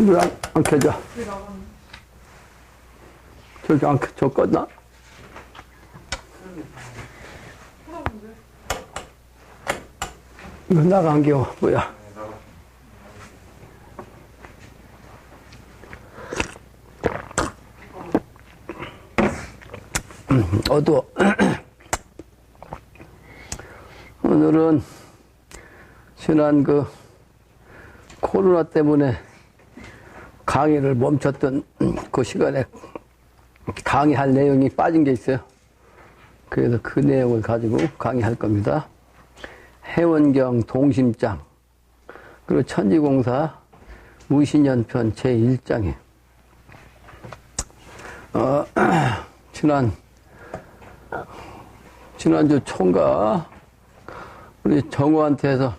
왜 안 켜져? 저기 안 켜져, 껐나? 이거 나간 게 뭐야? 어두워. 오늘은 지난 코로나 때문에 강의를 멈췄던 그 시간에 강의할 내용이 빠진 게 있어요. 그래서 그 내용을 가지고 강의할 겁니다. 해원경 동심장, 그리고 천지공사 무신년편 제1장에 지난주 총각 우리 정우한테서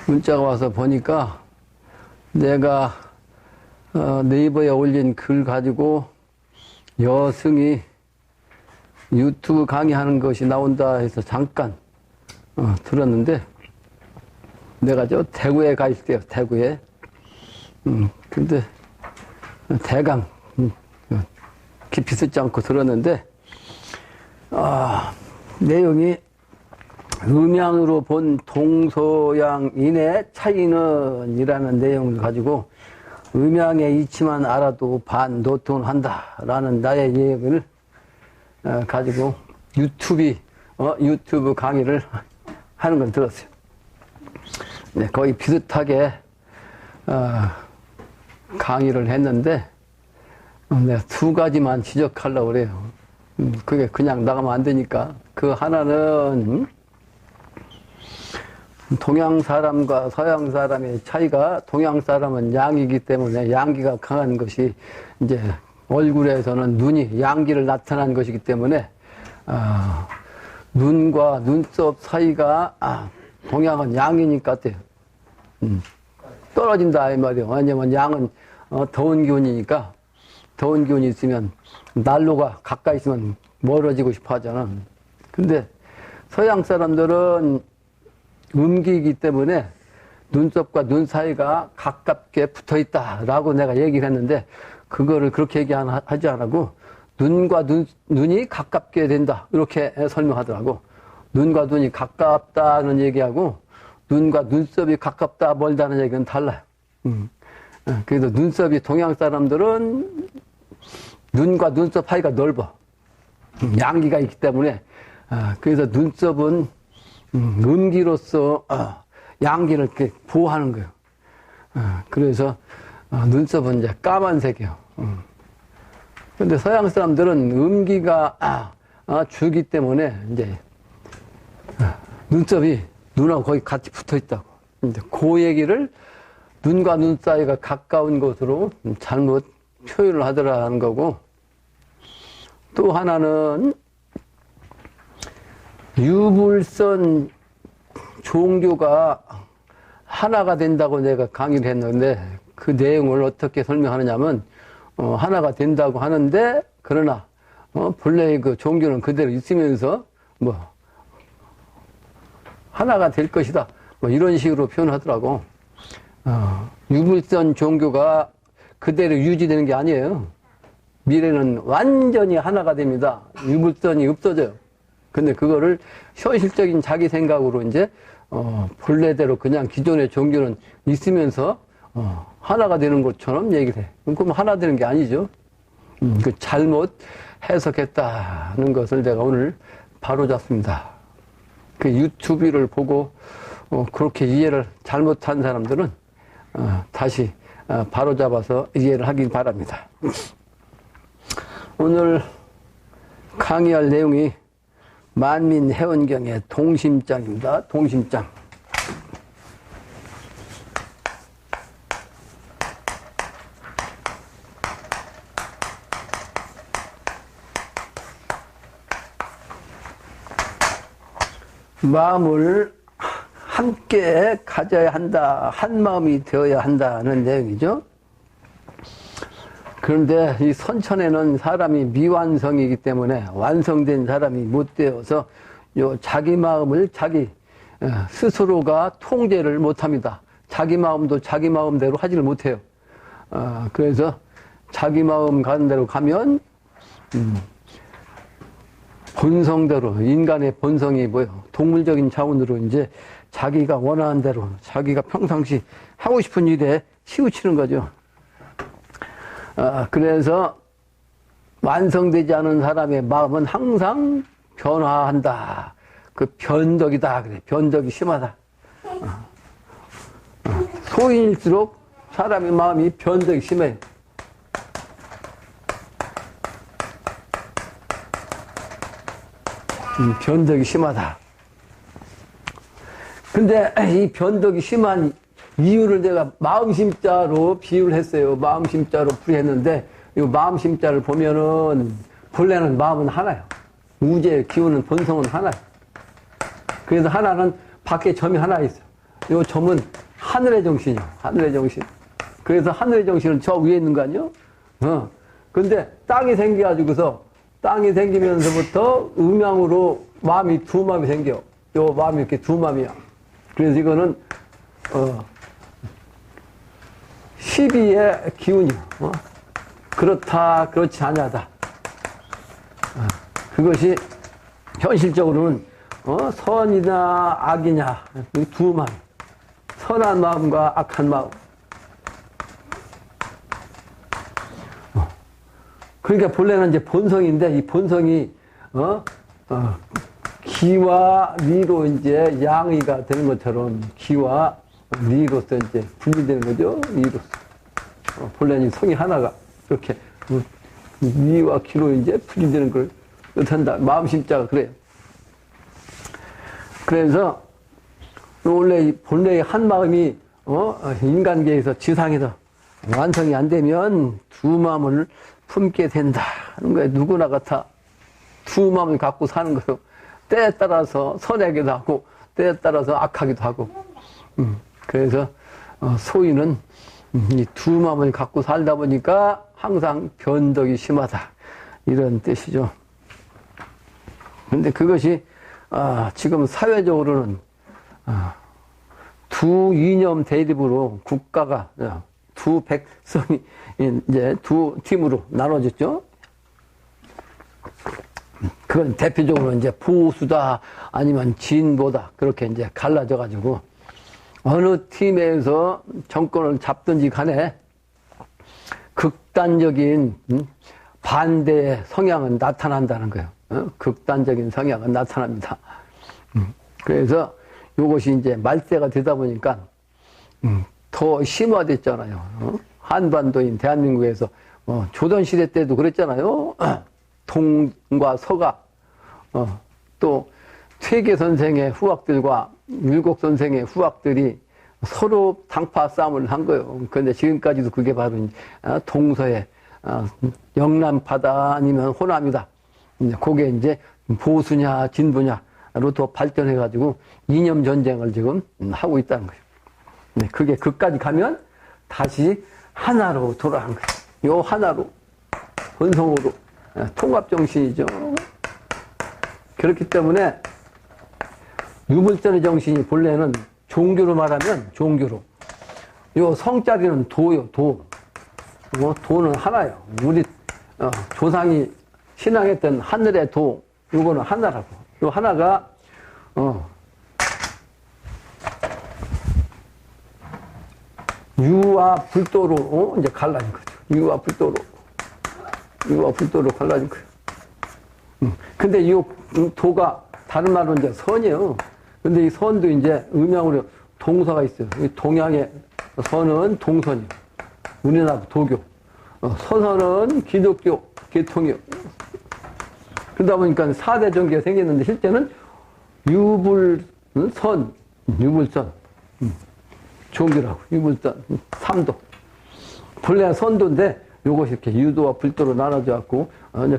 문자가 와서 보니까 내가 네이버에 올린 글 가지고 여승이 유튜브 강의하는 것이 나온다 해서 잠깐 들었는데, 내가 저 대구에 가 있을 때요, 대구에. 근데 대강 깊이 듣지 않고 들었는데, 내용이 음양으로 본 동서양인의 차이는 이라는 내용을 가지고 음양의 이치만 알아도 반노통을 한다라는 나의 얘기를 가지고 유튜브 강의를 하는 걸 들었어요. 네, 거의 비슷하게 강의를 했는데 내가 두 가지만 지적하려고 그래요. 그게 그냥 나가면 안 되니까. 그 하나는 동양 사람과 서양 사람의 차이가, 동양 사람은 양이기 때문에 양기가 강한 것이 이제 얼굴에서는 눈이 양기를 나타난 것이기 때문에 눈과 눈썹 사이가 동양은 양이니까 돼요. 떨어진다 이 말이에요. 왜냐면 양은 더운 기운이니까, 더운 기운이 있으면 난로가 가까이 있으면 멀어지고 싶어 하잖아. 근데 서양 사람들은 음기이기 때문에 눈썹과 눈 사이가 가깝게 붙어 있다라고 내가 얘기를 했는데, 그거를 그렇게 얘기하지 않고 눈과 눈이 가깝게 된다 이렇게 설명하더라고. 눈과 눈이 가깝다는 얘기하고 눈과 눈썹이 가깝다 멀다는 얘기는 달라요. 그래서 눈썹이, 동양 사람들은 눈과 눈썹 사이가 넓어. 양기가 있기 때문에. 그래서 눈썹은 음기로서 양기를 이렇게 보호하는 거예요. 그래서 눈썹은 이제 까만색이에요. 근데 서양 사람들은 음기가 주기 때문에 이제 눈썹이 눈하고 거의 같이 붙어 있다고. 이제 그 얘기를 눈과 눈 사이가 가까운 것으로 잘못 표현을 하더라는 거고, 또 하나는 유불선 종교가 하나가 된다고 내가 강의를 했는데, 그 내용을 어떻게 설명하느냐면, 하나가 된다고 하는데, 그러나 본래의 그 종교는 그대로 있으면서 하나가 될 것이다, 이런 식으로 표현하더라고. 유불선 종교가 그대로 유지되는 게 아니에요. 미래는 완전히 하나가 됩니다. 유불선이 없어져요. 근데 그거를 현실적인 자기 생각으로 이제 본래대로 그냥 기존의 종교는 있으면서 하나가 되는 것처럼 얘기를 해. 그럼 하나 되는 게 아니죠. 그 잘못 해석했다는 것을 내가 오늘 바로잡습니다. 그 유튜브를 보고 그렇게 이해를 잘못한 사람들은 다시 바로잡아서 이해를 하길 바랍니다. 오늘 강의할 내용이 만민해원경의 동심장입니다. 동심장. 마음을 함께 가져야 한다, 한 마음이 되어야 한다는 내용이죠. 그런데 이 선천에는 사람이 미완성이기 때문에 완성된 사람이 못 되어서 자기 마음을 자기 스스로가 통제를 못 합니다. 자기 마음도 자기 마음대로 하지를 못해요. 그래서 자기 마음 가는 대로 가면 본성대로, 인간의 본성이 뭐예요? 동물적인 차원으로 이제 자기가 원하는 대로, 자기가 평상시 하고 싶은 일에 치우치는 거죠. 그래서 완성되지 않은 사람의 마음은 항상 변화한다. 그 변덕이다. 그래. 변덕이 심하다. 소인일수록 사람의 마음이 변덕이 심해요. 변덕이 심하다. 근데 이 변덕이 심한 이유를 내가 마음심자로 비유를 했어요. 마음심자로 풀이했는데 이 마음심자를 보면은 본래는 마음은 하나요. 우주의 기운은 본성은 하나요. 그래서 하나는 밖에 점이 하나 있어요. 이 점은 하늘의 정신이요. 하늘의 정신. 그래서 하늘의 정신은 저 위에 있는 거 아니요? 근데 땅이 생겨가지고서 땅이 생기면서부터 음양으로 마음이 두 마음이 생겨. 요 마음이 이렇게 두 마음이야. 그래서 이거는 12의 기운이요. 그렇다, 그렇지 않냐다. 그것이 현실적으로는 선이나 악이냐 이 두 마음. 선한 마음과 악한 마음. 그러니까 본래는 이제 본성인데 이 본성이 기와 리로 이제 양의가 되는 것처럼 기와 리로서 이제 분리되는 거죠. 리로서. 본래는 성이 하나가 이렇게 리와 기로 이제 분리되는 걸 뜻한다. 마음심자가 그래요. 그래서 원래 본래의 한 마음이 인간계에서 지상에서 완성이 안 되면 두 마음을 품게 된다 하는 거예요. 누구나 같아 두 마음을 갖고 사는 거예요. 때에 따라서 선하기도 하고 때에 따라서 악하기도 하고. 그래서 소인은 이 두 마음을 갖고 살다 보니까 항상 변덕이 심하다 이런 뜻이죠. 근데 그것이 지금 사회적으로는 두 이념 대립으로 국가가 두 백성이 이제 두 팀으로 나눠졌죠. 그건 대표적으로 이제 보수다 아니면 진보다 그렇게 이제 갈라져 가지고 어느 팀에서 정권을 잡든지 간에 극단적인 반대의 성향은 나타난다는 거예요. 극단적인 성향은 나타납니다. 그래서 이것이 이제 말세가 되다 보니까 더 심화됐잖아요. 한반도인 대한민국에서 조선시대 때도 그랬잖아요. 동과 서가 또 퇴계 선생의 후학들과 율곡 선생의 후학들이 서로 당파 싸움을 한 거예요. 그런데 지금까지도 그게 바로 동서의 영남파다 아니면 호남이다. 그게 이제 보수냐 진보냐로 더 발전해가지고 이념 전쟁을 지금 하고 있다는 거예요. 네, 그게 그까지 가면 다시 하나로 돌아간 거예요. 요 하나로 본성으로 통합정신이죠. 그렇기 때문에 유물전의 정신이 본래는 종교로 말하면 종교로 요 성자리는 도요. 도는 하나요. 우리 조상이 신앙했던 하늘의 도 요거는 하나라고. 요 하나가 유와 불도로 이제 갈라진 거죠. 유와 불도로 갈라진 거예요. 근데 이 도가 다른 말로 이제 선이에요. 근데 이 선도 이제 음양으로 동서가 있어요. 이 동양의 선은 동선이에요. 우리나라 도교. 서선은 기독교 계통이요. 그러다 보니까 4대 종교가 생겼는데 실제는 유불선, 종교라고. 유불선, 삼도. 본래 선도인데 요것이 이렇게 유도와 불도로 나눠져 갖고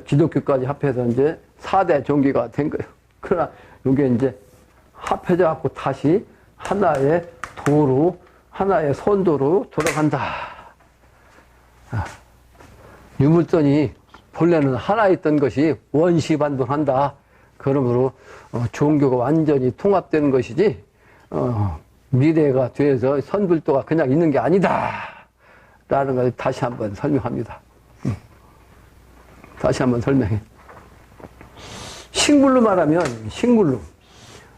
기독교까지 합해서 이제 4대 종교가 된 거예요. 그러나 요게 이제 합해져 갖고 다시 하나의 도로, 하나의 선도로 돌아간다. 유물선이 본래는 하나 있던 것이 원시반동한다. 그러므로 종교가 완전히 통합되는 것이지 미래가 돼서 선불도가 그냥 있는 게 아니다. 라는 걸 다시 한번 설명합니다. 다시 한번 설명해. 식물로 말하면, 식물로.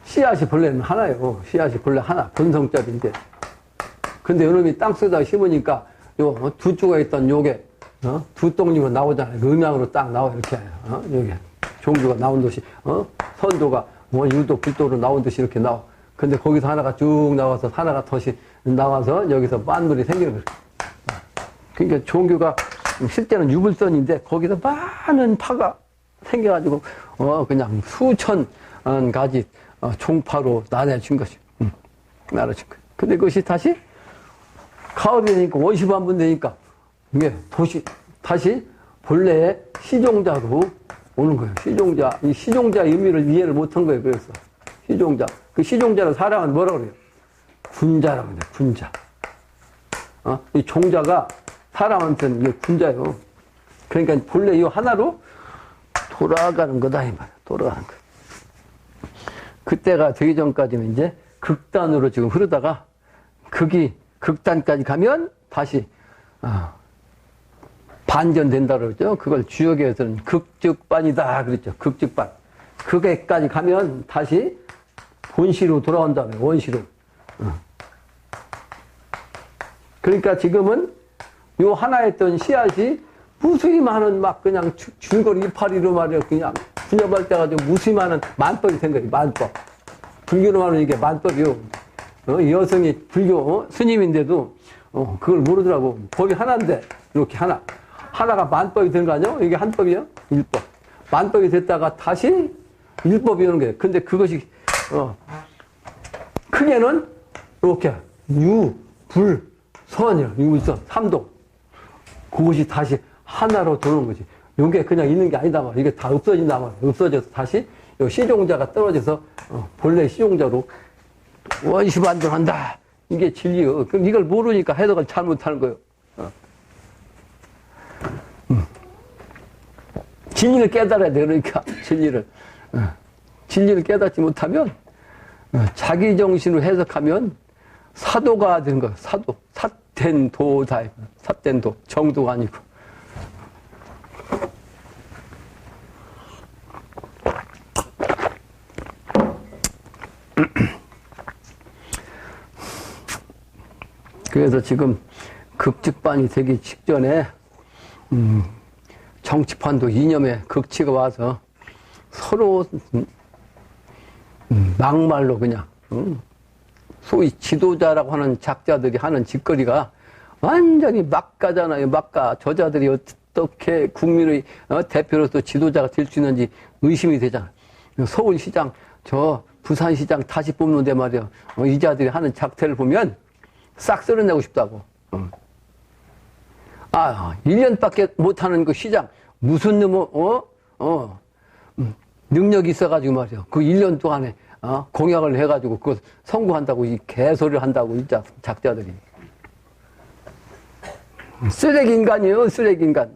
씨앗이 본래는 하나예요. 씨앗이 본래 하나. 본성적인데. 근데 요놈이 땅속에다 심으니까, 요, 두 쪽에 있던 요게, 두 똥잎으로 나오잖아요. 그 음양으로 딱 나와, 이렇게. 여기. 종류가 나온 듯이, 선도가, 유도, 불도로 나온 듯이 이렇게 나와. 근데 거기서 하나가 쭉 나와서, 하나가 덫이 나와서, 여기서 만물이 생기는 거예요. 그러니까 종교가, 실제는 유불선인데, 거기서 많은 파가 생겨가지고, 그냥 수천 가지, 종파로 나눠진 것이. 나눠진 거예요. 근데 그것이 다시, 가을이 되니까, 원시부 한 번 되니까, 이게 다시 본래의 시종자로 오는 거예요. 시종자. 이 시종자의 의미를 이해를 못한 거예요. 그래서. 시종자. 그 시종자를 사람은 뭐라 그래요? 군자라고 해요. 군자. 이 종자가 사람한테는 이게 군자예요. 그러니까 본래 이 하나로 돌아가는 거다, 이 말이야. 돌아가는 거. 그때가 되기 전까지는 이제 극단으로 지금 흐르다가 극단까지 가면 다시, 반전된다 그러죠. 그걸 주역에서는 극즉반이다 그랬죠. 극즉반. 극에까지 가면 다시 본시로 돌아온다며, 원시로. 그러니까 지금은 요 하나 했던 씨앗이 무수히 많은 막 그냥 줄거리 이파리로 말이야. 그냥 분엽할 때 가지고 무수히 많은 만법이 된 거예요. 만법. 불교로 말하면 이게 만법이요. 이 여성이 불교 스님인데도 그걸 모르더라고. 법이 하나인데 이렇게 하나가 만법이 된 거 아니야? 이게 한법이요? 율법. 만법이 됐다가 다시 율법이 오는 거예요. 근데 그것이 크게는 이렇게 유, 불, 선이요. 유불선, 삼동. 그것이 다시 하나로 도는 거지. 이게 그냥 있는 게 아니다 말이야. 이게 다 없어진다 말이야. 없어져서 다시 요 시종자가 떨어져서 본래 시종자로 원시반전한다. 이게 진리요. 그럼 이걸 모르니까 해석을 잘못하는 거예요. 진리를 깨달아야 돼. 그러니까 진리를 깨닫지 못하면 자기 정신으로 해석하면 사도가 되는 거예요. 사도. 삿된도다. 삿된도. 정도가 아니고. 그래서 지금 극직반이 되기 직전에 정치판도 이념의 극치가 와서 서로 막말로 그냥 소위 지도자라고 하는 작자들이 하는 짓거리가 완전히 막가잖아요. 막가. 저자들이 어떻게 국민의 대표로서 지도자가 될 수 있는지 의심이 되잖아요. 서울시장, 저 부산시장 다시 뽑는데 말이야. 이자들이 하는 작태를 보면 싹 쓸어내고 싶다고. 1년밖에 못하는 그 시장, 무슨 능력이 있어가지고 말이야. 그 1년 동안에, 공약을 해가지고 그거 성공한다고 이 개소리를 한다고, 이 작자들이. 쓰레기 인간이에요, 쓰레기 인간.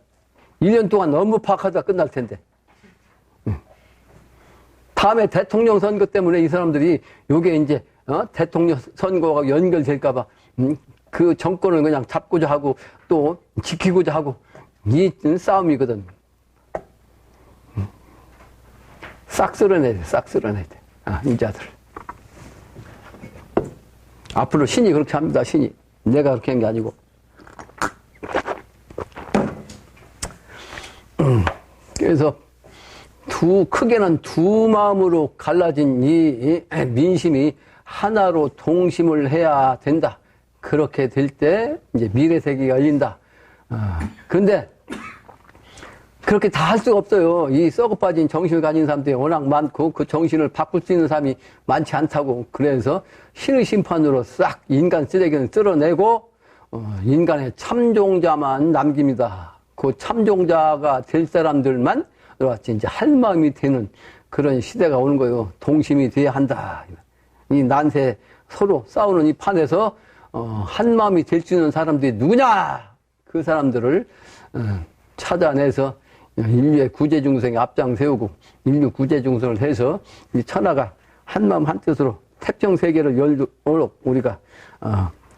1년 동안 업무 파악하다가 끝날 텐데. 다음에 대통령 선거 때문에 이 사람들이 요게 이제, 대통령 선거가 연결될까봐, 그 정권을 그냥 잡고자 하고 또 지키고자 하고 이 싸움이거든. 싹 쓸어내야 돼. 싹 쓸어내야 돼. 인자들. 앞으로 신이 그렇게 합니다. 신이. 내가 그렇게 한 게 아니고. 그래서 크게는 두 마음으로 갈라진 이 민심이 하나로 동심을 해야 된다. 그렇게 될 때 이제 미래 세계가 열린다. 근데 그렇게 다 할 수가 없어요. 이 썩어 빠진 정신을 가진 사람들이 워낙 많고 그 정신을 바꿀 수 있는 사람이 많지 않다고. 그래서 신의 심판으로 싹 인간 쓰레기는 쓸어내고 인간의 참종자만 남깁니다. 그 참종자가 될 사람들만 이제 할 마음이 되는 그런 시대가 오는 거예요. 동심이 돼야 한다. 이 난세 서로 싸우는 이 판에서 한 마음이 될 수 있는 사람들이 누구냐? 그 사람들을 찾아내서 인류의 구제중생에 앞장 세우고 인류 구제중생을 해서 이 천하가 한 마음 한 뜻으로 태평 세계를 열도록 우리가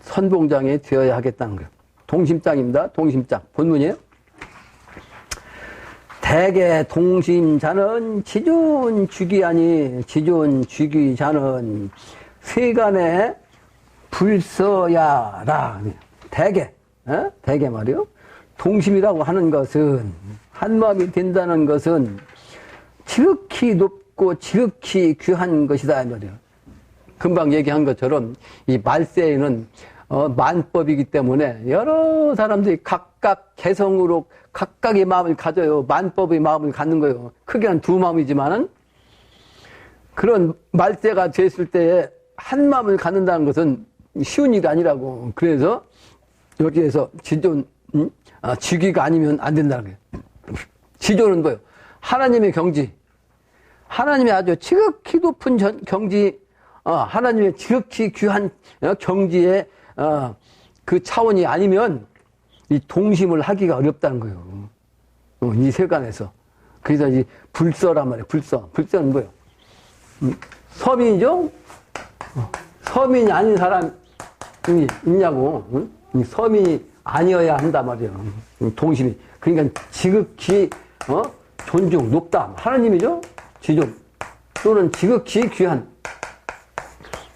선봉장이 되어야 하겠다는 거예요. 동심장입니다. 동심장. 본문이에요. 대개 동심자는 지존주기하니 지존주기자는 세간에 불서야라. 대개, 대개 말이요. 동심이라고 하는 것은, 한마음이 된다는 것은 지극히 높고 지극히 귀한 것이다 이 말이에요. 금방 얘기한 것처럼 이 말세에는 만법이기 때문에 여러 사람들이 각각 개성으로 각각의 마음을 가져요. 만법의 마음을 갖는 거예요. 크게는 두 마음이지만은 그런 말세가 됐을 때에 한 마음을 갖는다는 것은 쉬운 일이 아니라고. 그래서 여기에서 지기가 아니면 안 된다는 거예요. 지조는 뭐예요? 하나님의 경지. 하나님의 아주 지극히 높은 경지, 하나님의 지극히 귀한 경지의 그 차원이 아니면 이 동심을 하기가 어렵다는 거예요. 이 세간에서. 그래서 이 불서란 말이에요. 불서. 불서는 뭐예요? 서민이죠? 서민이 아닌 사람이 있냐고. 서민이 아니어야 한단 말이에요. 동심이. 그러니까 지극히 존중, 높다. 하나님이죠? 지존. 또는 지극히 귀한.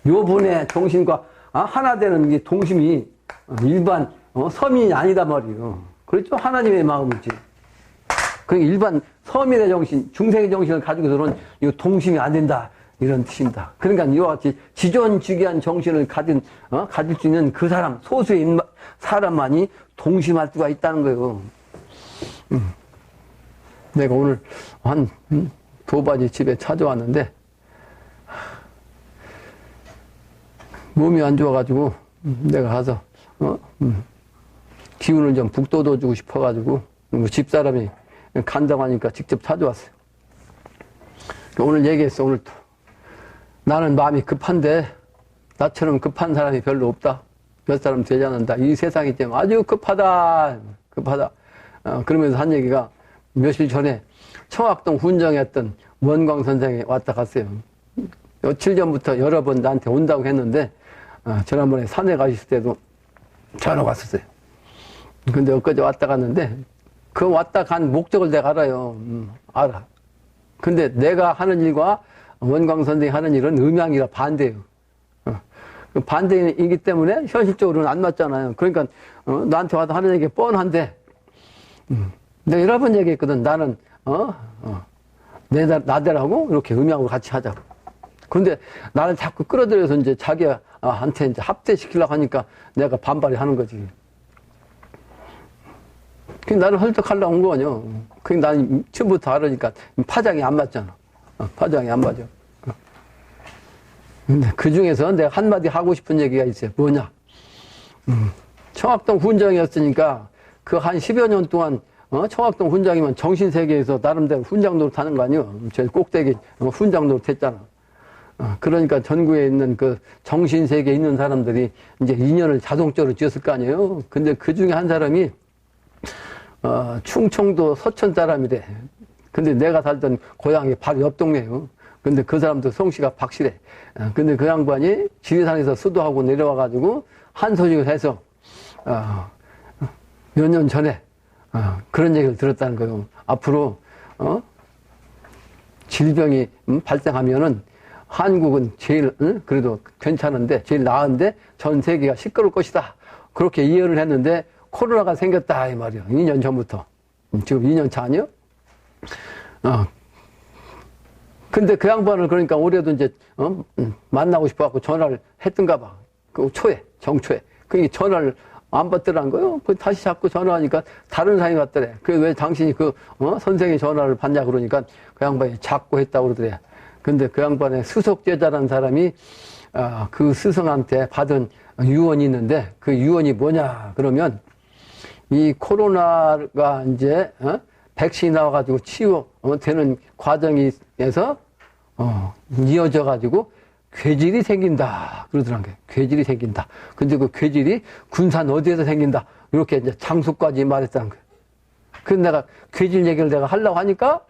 요 분의 정신과 하나 되는 게 동심이 일반 서민이 아니다 말이에요. 그렇죠? 하나님의 마음이지. 그러니까 일반 서민의 정신, 중생의 정신을 가지고서는 이 동심이 안 된다. 이런 뜻입니다. 그러니까 이와 같이 지존주기한 정신을 가질 수 있는 그 사람, 소수의 사람만이 동심할 수가 있다는 거예요. 내가 오늘 한 도바지 집에 찾아왔는데, 몸이 안 좋아가지고, 내가 가서, 기운을 좀 북돋워주고 싶어가지고, 집사람이 간다고 하니까 직접 찾아왔어요. 오늘 얘기했어, 오늘 또. 나는 마음이 급한데, 나처럼 급한 사람이 별로 없다. 몇 사람 되지 않는다. 이 세상이 좀 아주 급하다. 급하다. 그러면서 한 얘기가 며칠 전에 청학동 훈정했던 원광 선생이 왔다 갔어요. 며칠 전부터 여러 번 나한테 온다고 했는데, 지난번에 산에 가셨을 때도 전화가 왔었어요. 근데 엊그제 왔다 갔는데, 그 왔다 간 목적을 내가 알아요. 알아. 근데 내가 하는 일과 원광 선생이 하는 일은 음양이라 반대예요. 반대이기 때문에 현실적으로는 안 맞잖아요. 그러니까 나한테 와서 하는 얘기가 뻔한데, 내가 여러 번 얘기했거든. 나는 나대라고 이렇게 음양으로 같이 하자고. 근데 나를 자꾸 끌어들여서 이제 자기한테 이제 합대시키려고 하니까 내가 반발이 하는 거지. 그 나를 헐떡하려고 온 거냐. 그 나는 처음부터 알으니까 파장이 안 맞잖아. 파장이 안 맞아. 근데 그 중에서 내가 한마디 하고 싶은 얘기가 있어요. 뭐냐. 청학동 훈장이었으니까 그 한 10여 년 동안 청학동 훈장이면 정신세계에서 나름대로 훈장 노릇 하는 거 아니에요. 제일 꼭대기 훈장 노릇 했잖아. 그러니까 전국에 있는 그 정신세계에 있는 사람들이 이제 인연을 자동적으로 지었을 거 아니에요. 근데 그 중에 한 사람이 충청도 서천 사람이래. 근데 내가 살던 고향이 바로 옆 동네예요. 근데 그 사람도 성씨가 박씨래. 근데 그 양반이 지리산에서 수도하고 내려와가지고 한 소식을 해서 몇 년 전에 그런 얘기를 들었다는 거예요. 앞으로 질병이 발생하면은 한국은 제일 그래도 괜찮은데 제일 나은데 전 세계가 시끄러울 것이다. 그렇게 이해를 했는데 코로나가 생겼다 이 말이야. 2년 전부터. 지금 2년 차 아니요? 근데 그 양반을 그러니까 올해도 이제 만나고 싶어갖고 전화를 했던가 봐. 그 초에 정초에. 그러니까 전화를 안 받더란 거요. 그 다시 자꾸 전화하니까 다른 사람이 왔더래. 그 왜 당신이 그 선생의 전화를 받냐 그러니까 그 양반이 자꾸 했다고 그러더래. 근데 그 양반의 수석 제자라는 사람이 그 스승한테 받은 유언이 있는데 그 유언이 뭐냐 그러면 이 코로나가 이제 백신이 나와가지고 치유되는 과정에서 이어져 가지고 괴질이 생긴다 그러더란 게 괴질이 생긴다. 근데 그 괴질이 군산 어디에서 생긴다 이렇게 이제 장소까지 말했다는 거예요. 그래서 내가 괴질 얘기를 내가 하려고 하니까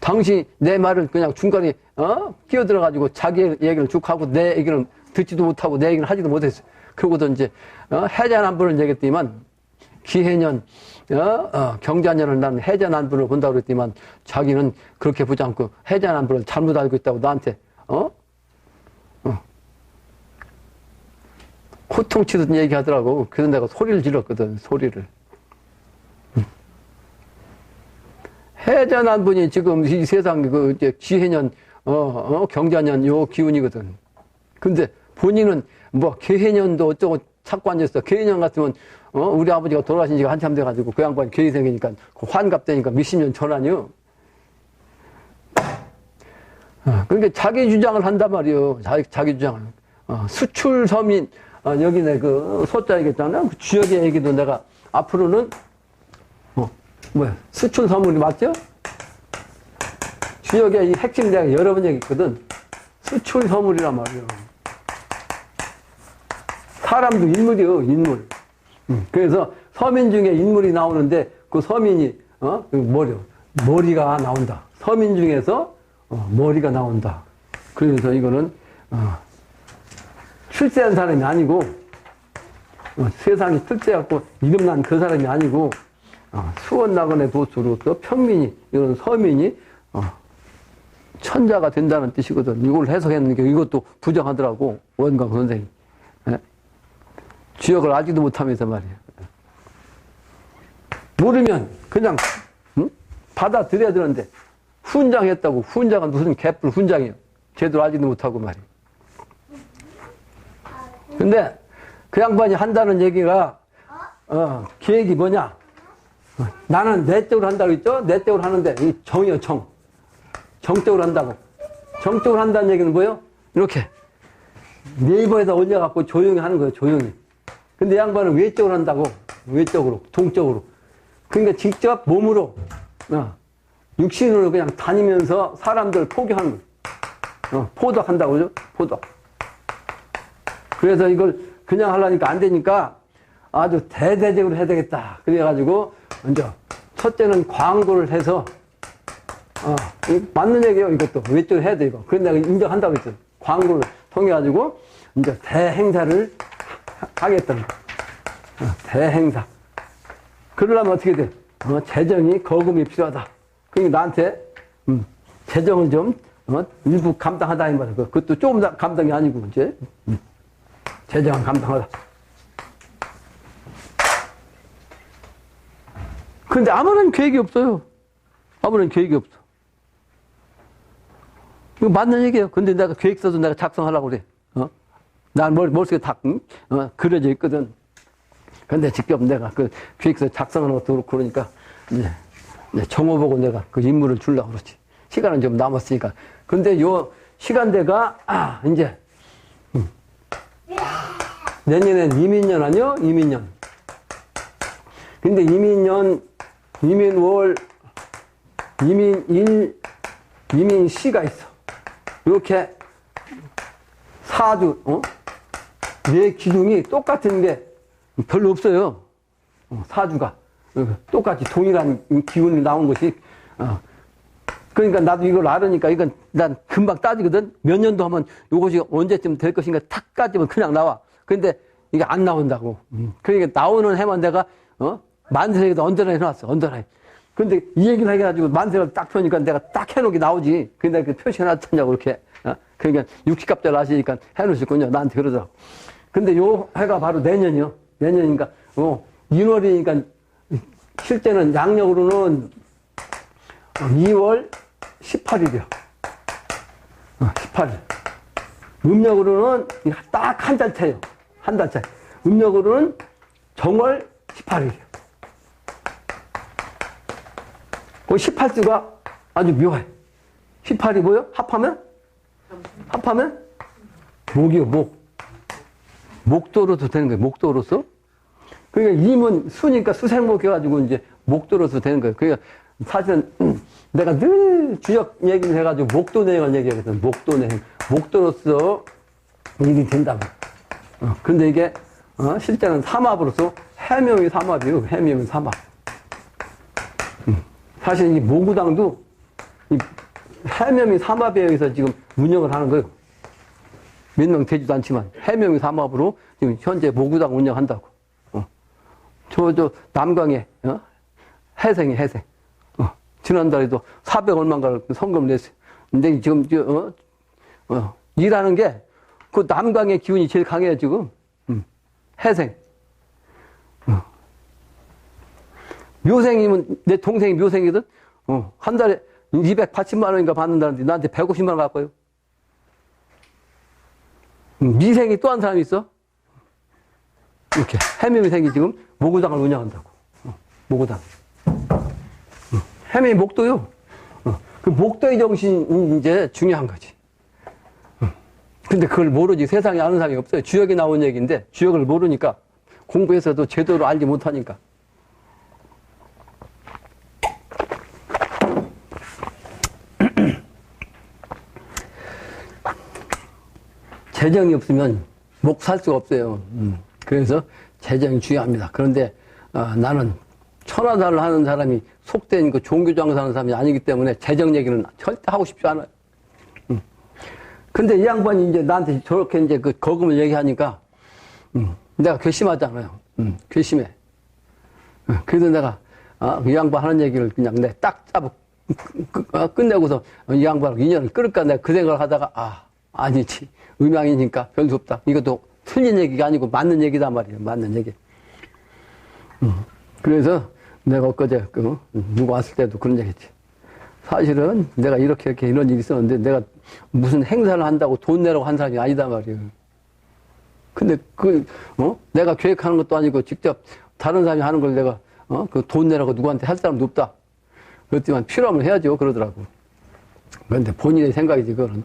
당신 내 말을 그냥 중간에 끼어들어가지고 자기 얘기를 쭉 하고 내 얘기는 듣지도 못하고 내 얘기는 하지도 못했어요. 그러고도 이제 해자난분을 얘기했더니만 기해년 경자년을 나는 해자난분을 본다고 그랬더니만 자기는 그렇게 보지 않고 해자난분을 잘못 알고 있다고 나한테 호통치듯 얘기하더라고. 그래서 내가 소리를 질렀거든. 소리를. 해자난분이 지금 이 세상 그 이제 기해년 경자년 요 기운이거든. 근데 본인은 뭐 개해년도 어쩌고 찾고 앉았어. 개해년 같으면 우리 아버지가 돌아가신 지가 한참 돼가지고 그 양반이 개이 생기니까 그 환갑되니까 몇십 년 전 아니요. 그러니까 자기 주장을 한단 말이요. 자기 주장을. 수출서민 여기 내 그 소자 얘기했잖아. 그 주역의 얘기도 내가 앞으로는 뭐야 수출서물이 맞죠? 주역의 이 핵심 내가 여러 번 얘기했거든. 수출서물이란 말이요. 사람도 인물이요, 인물. 그래서 서민 중에 인물이 나오는데 그 서민이 머리가 나온다. 서민 중에서 머리가 나온다. 그래서 이거는 출세한 사람이 아니고 세상이 출세해갖고 이름난 그 사람이 아니고 수원낙원의 도수로서 평민이 이런 서민이 천자가 된다는 뜻이거든. 이걸 해석했는데 이것도 부정하더라고 원광 선생님. 주역을 알지도 못하면서 말이에요. 모르면 그냥 받아들여야 되는데 훈장했다고. 훈장은 무슨 개뿔 훈장이에요. 제대로 알지도 못하고 말이에요. 근데 그 양반이 한다는 얘기가 계획이 뭐냐. 나는 내적으로 한다고 했죠. 내적으로 하는데 이 정이요, 정. 정적으로 한다고. 정적으로 한다는 얘기는 뭐예요? 이렇게 네이버에다 올려갖고 조용히 하는 거예요. 조용히. 근데 양반은 외적으로 한다고. 외적으로, 동적으로. 그러니까 직접 몸으로 육신으로 그냥 다니면서 사람들 포교하는 거예요. 포덕한다고 그러죠. 포덕. 그래서 이걸 그냥 하려니까 안 되니까 아주 대대적으로 해야 되겠다. 그래가지고 먼저 첫째는 광고를 해서 맞는 얘기예요. 이것도 외적으로 해야 돼 이거. 그런데 내가 인정한다고 했죠. 광고를 통해 가지고 이제 대행사를 하겠다는 거. 대행사. 그러려면 어떻게 돼? 재정이 거금이 필요하다. 그러니까 나한테 재정을 좀 일부 감당하다 이 말이야. 그것도 조금 다 감당이 아니고 이제 재정은 감당하다. 근데 아무런 계획이 없어요. 아무런 계획이 없어. 이거 맞는 얘기예요. 근데 내가 계획서도 내가 작성하려고 그래. 난 머릿속에 다 그려져 있거든. 근데 직접 내가 그 계획서 작성하는 것도 그렇고 그러니까 이제 정오 보고 내가 그 임무를 주려고 그러지. 시간은 좀 남았으니까. 근데 요 시간대가 이제 내년엔 이민년 아니요? 이민년. 근데 이민년, 이민월, 이민일, 이민시가 있어. 이렇게 사주, 내 기둥이 똑같은 게 별로 없어요. 사주가. 똑같이 동일한 기운이 나온 것이. 그러니까 나도 이걸 알으니까 이건 난 금방 따지거든. 몇 년도 하면 이것이 언제쯤 될 것인가 탁 따지면 그냥 나와. 근데 이게 안 나온다고. 그러니까 나오는 해만 내가, 만세에도 언더라인 해놨어. 언더라인. 근데 이 얘기를 해가지고 만세를 딱 펴니까 내가 딱 해놓기 나오지. 근데 그 표시해놨잖냐고, 이렇게. 그러니까 60갑자를 아시니까 해놓으셨군요. 나한테 그러더라고. 근데 요 해가 바로 내년이요. 내년이니까, 2월이니까 실제는 양력으로는 2월 18일이요. 18일. 음력으로는 딱 한 달 차예요. 한 달 차. 음력으로는 정월 18일이요. 그 18수가 아주 묘해. 18이 뭐요? 합하면? 목이요, 목. 목도로서 되는 거예요. 목도로서. 그러니까 임은 수니까 수생목 해가지고 이제 목도로서 되는 거예요. 그러니까 사실은 내가 늘 주역 얘기를 해가지고 목도내행을 얘기하거든. 목도내행. 목도로서 일이 된다고. 근데 이게 실제는 삼합으로서 해명이 삼합이에요. 해명이 삼합. 사실 이 모구당도 해명이 삼합에 의해서 지금 운영을 하는 거예요. 몇 명 되지도 않지만 해명이 삼합으로 지금 현재 모구당 운영한다고. 남강에 해생이 해생. 지난달에도 400 얼마인가를 성금을 냈어요. 근데 지금 일하는 게 그 남강의 기운이 제일 강해요 지금. 해생. 묘생이면 내 동생이 묘생이거든. 한 달에 280만 원인가 받는다는데 나한테 150만 원 갖고요. 미생이 또 한 사람이 있어. 이렇게 해명미생이 지금 모구당을 운영한다고. 모구당. 해명이 목도요. 그 목도의 정신이 이제 중요한 거지. 근데 그걸 모르지. 세상에 아는 사람이 없어요. 주역에 나온 얘기인데 주역을 모르니까 공부해서도 제대로 알지 못하니까. 재정이 없으면 목 살 수가 없어요. 그래서 재정이 중요합니다. 그런데 나는 천하사를 하는 사람이 속된 그 종교장사하는 사람이 아니기 때문에 재정 얘기는 절대 하고 싶지 않아요. 근데 이 양반이 이제 나한테 저렇게 이제 그 거금을 얘기하니까 내가 괘씸하잖아요. 괘씸해. 그래서 내가 이 양반 하는 얘기를 그냥 내 딱 잡고 끝내고서 이 양반하고 인연을 끊을까 내가 그 생각을 하다가 아니지. 음양이니까 별 수 없다. 이것도 틀린 얘기가 아니고 맞는 얘기단 말이에요. 맞는 얘기. 그래서 내가 엊그제 누구 왔을 때도 그런 얘기 했지. 사실은 내가 이렇게 이런 일이 있었는데 내가 무슨 행사를 한다고 돈 내라고 한 사람이 아니다 말이에요. 근데 내가 계획하는 것도 아니고 직접 다른 사람이 하는 걸 내가 그 돈 내라고 누구한테 할 사람도 없다. 그렇지만 필요하면 해야죠. 그러더라고. 그런데 본인의 생각이지 그거는.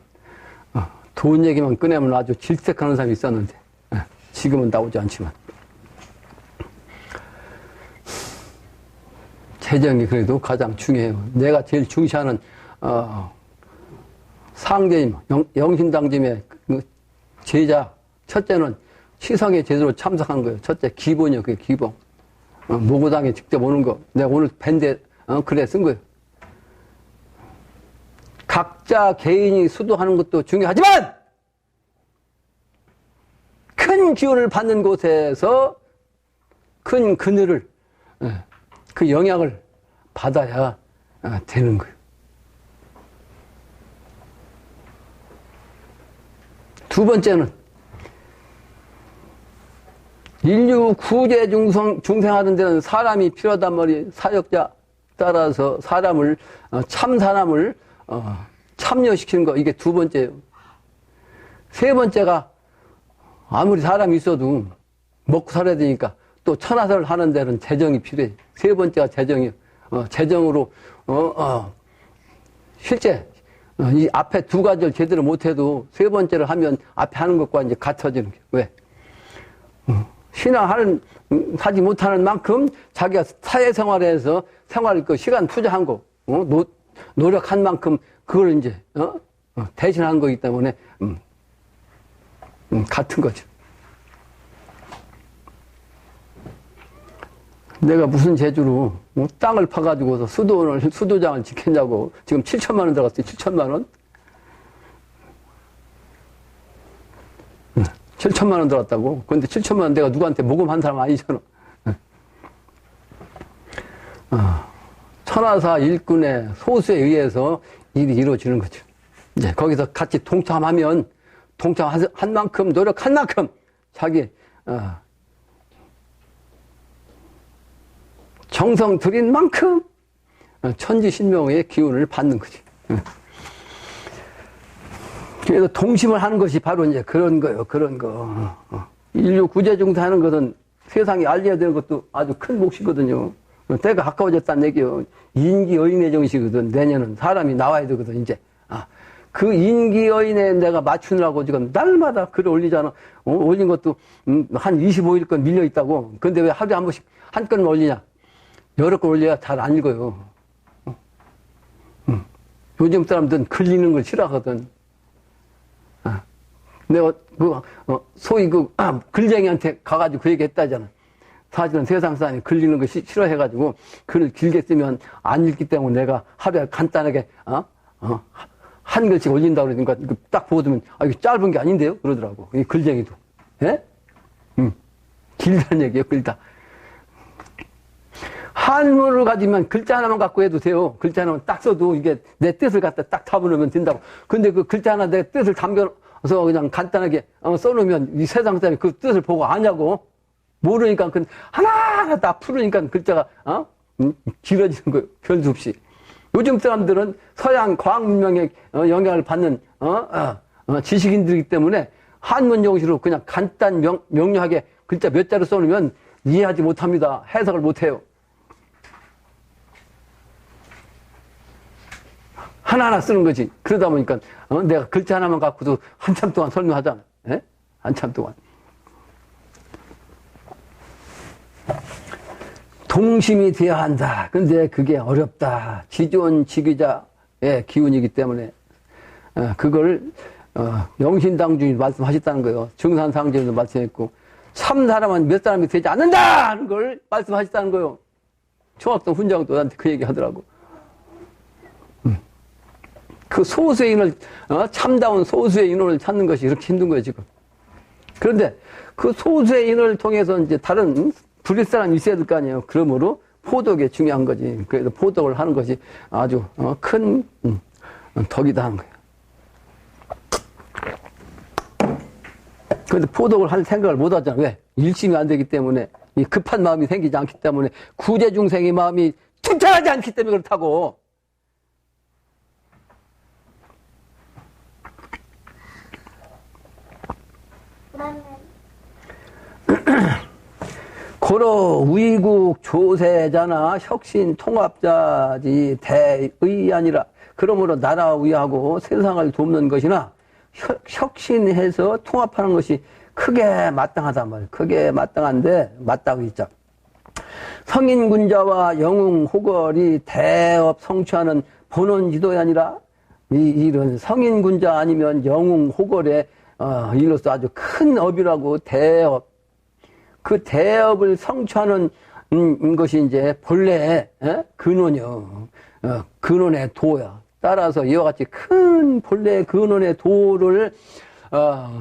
돈 얘기만 꺼내면 아주 질색하는 사람이 있었는데 지금은 나오지 않지만 재정이 그래도 가장 중요해요. 내가 제일 중시하는 상제임, 영신당짐의 제자 첫째는 시성에 제대로 참석한 거예요. 첫째 기본이요. 그게 기본. 모구당에 직접 오는 거. 내가 오늘 밴드에 글에 쓴 거예요. 각자 개인이 수도하는 것도 중요하지만 큰 기운을 받는 곳에서 큰 그늘을 그 영향을 받아야 되는 거예요. 두 번째는 인류 구제 중생하는 데는 사람이 필요하단 말이에요. 사역자 따라서 사람을 참 사람을 참여시키는 거 이게 두 번째예요. 세 번째가 아무리 사람이 있어도 먹고 살아야 되니까 또 천하사를 하는 데는 재정이 필요해. 세 번째가 재정이에요. 재정으로 실제 이 앞에 두 가지를 제대로 못해도 세 번째를 하면 앞에 하는 것과 이제 같아지는 게 왜? 하지 못하는 만큼 자기가 사회생활에서 그 시간 투자한 거, 노력한 만큼 그걸 이제 대신한 거기 때문에 같은 거죠. 내가 무슨 재주로 땅을 파가지고서 수도장을 짓겠냐고. 지금 7천만 원 들어갔어요. 7천만 원. 7천만 원 들어갔다고. 그런데 7천만 원 내가 누구한테 모금한 사람 아니잖아. 천하사 일꾼의 소수에 의해서 일이 이루어지는 거죠. 이제 거기서 같이 동참하면 동참한 만큼 노력한 만큼 자기 정성 들인 만큼 천지신명의 기운을 받는 거지. 그래서 동심을 하는 것이 바로 이제 그런 거예요. 그런 거. 인류 구제중생하는 것은 세상에 알려야 되는 것도 아주 큰 몫이거든요. 때가 가까워졌다는 얘기요. 인기여인의 정시거든. 내년은 사람이 나와야 되거든. 이제 그 인기여인에 내가 맞추느라고 지금 날마다 글을 올리잖아. 올린 것도 한 25일건 밀려 있다고. 근데 왜 하루에 한 번씩 한 건만 올리냐? 여러 건 올려야 잘 안 읽어요. 요즘 사람들은 글 읽는 걸 싫어하거든. 내가 소위 글쟁이한테 가가지고 그 얘기 했다잖아. 사실은 세상 사람이 글 읽는 거 싫어해가지고 글을 길게 쓰면 안 읽기 때문에 내가 하루에 간단하게 한 글씩 올린다 그러니까 딱 보더면 이거 짧은 게 아닌데요? 그러더라고. 이 글쟁이도. 예? 길다는 얘기예요, 길다. 한문을 가지면 글자 하나만 갖고 해도 돼요. 글자 하나만 딱 써도 이게 내 뜻을 갖다 딱 담아놓으면 된다고. 근데 그 글자 하나 내 뜻을 담겨서 그냥 간단하게 써놓으면 이 세상 사람이 그 뜻을 보고 아냐고. 모르니까 그 하나하나 다 풀으니까 글자가, 길어지는 거예요. 별수 없이. 요즘 사람들은 서양 과학 문명에 영향을 받는, 지식인들이기 때문에 한문 용식으로 그냥 간단 명료하게 글자 몇 자로 써놓으면 이해하지 못합니다. 해석을 못해요. 하나하나 쓰는 거지. 그러다 보니까 내가 글자 하나만 갖고도 한참 동안 설명하잖아. 예? 한참 동안. 동심이 되어야 한다. 근데 그게 어렵다. 지존 지귀자의 기운이기 때문에 그걸 영신당주이 말씀하셨다는 거예요. 증산상제도 말씀했고 참 사람은 몇 사람이 되지 않는다 하는 걸 말씀하셨다는 거예요. 총학동 훈장도 나한테 그 얘기 하더라고. 그 소수의 인을, 참다운 소수의 인원을 찾는 것이 이렇게 힘든 거예요, 지금. 그런데 그 소수의 인을 통해서 이제 다른 부릴 사람이 있어야 될 거 아니에요. 그러므로 포덕이 중요한 거지. 그래서 포덕을 하는 것이 아주 큰 덕이다 하는 거예요. 그런데 포덕을 할 생각을 못 하잖아. 왜? 일심이 안 되기 때문에, 이 급한 마음이 생기지 않기 때문에, 구제중생의 마음이 투철하지 않기 때문에 그렇다고. 고로 위국 조세자나 혁신 통합자지 대의 아니라. 그러므로 나라 위하고 세상을 돕는 것이나 혁신해서 통합하는 것이 크게 마땅하단 말이에요. 크게 마땅한데 맞다고 있죠. 성인군자와 영웅 호걸이 대업 성취하는 본원 지도가 아니라 이런 성인군자 아니면 영웅 호걸의 이로써 아주 큰 업이라고 대업. 그 대업을 성취하는 것이 이제 본래의 근원이요. 근원의 도야. 따라서 이와 같이 큰 본래의 근원의 도를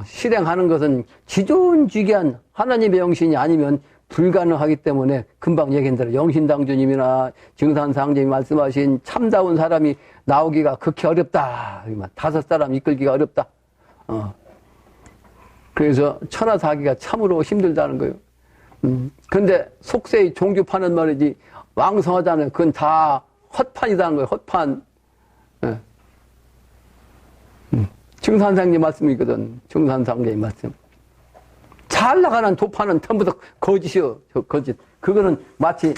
실행하는 것은 지존지귀한 하나님의 영신이 아니면 불가능하기 때문에 금방 얘기한 대로 영신당주님이나 증산상제님이 말씀하신 참다운 사람이 나오기가 극히 어렵다. 5사람 이끌기가 어렵다. 그래서 천하사기가 참으로 힘들다는 거예요. 근데 속세의 종교파는 말이지 왕성하다는 그건 다 헛판이라는 거예요. 헛판. 예. 증산상제 말씀이거든. 증산상제 말씀. 잘 나가는 도파는 전부 다 거짓이요. 거짓. 그거는 마치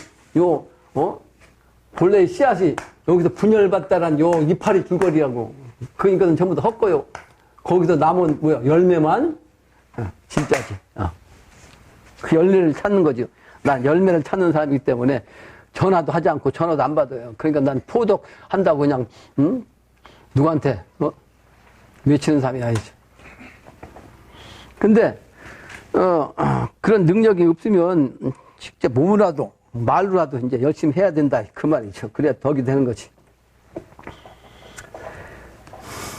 본래의 씨앗이 여기서 분열받다란 요 이파리 줄거리라고. 그러니까 전부 다 헛거요. 거기서 남은 열매만 진짜지. 그 열매를 찾는 거죠. 난 열매를 찾는 사람이기 때문에 전화도 하지 않고 전화도 안 받아요. 그러니까 난 포독한다고 그냥 누구한테 외치는 사람이 아니죠. 근데 그런 능력이 없으면 직접 몸으로라도 말로라도 이제 열심히 해야 된다 그 말이죠. 그래야 덕이 되는 거지.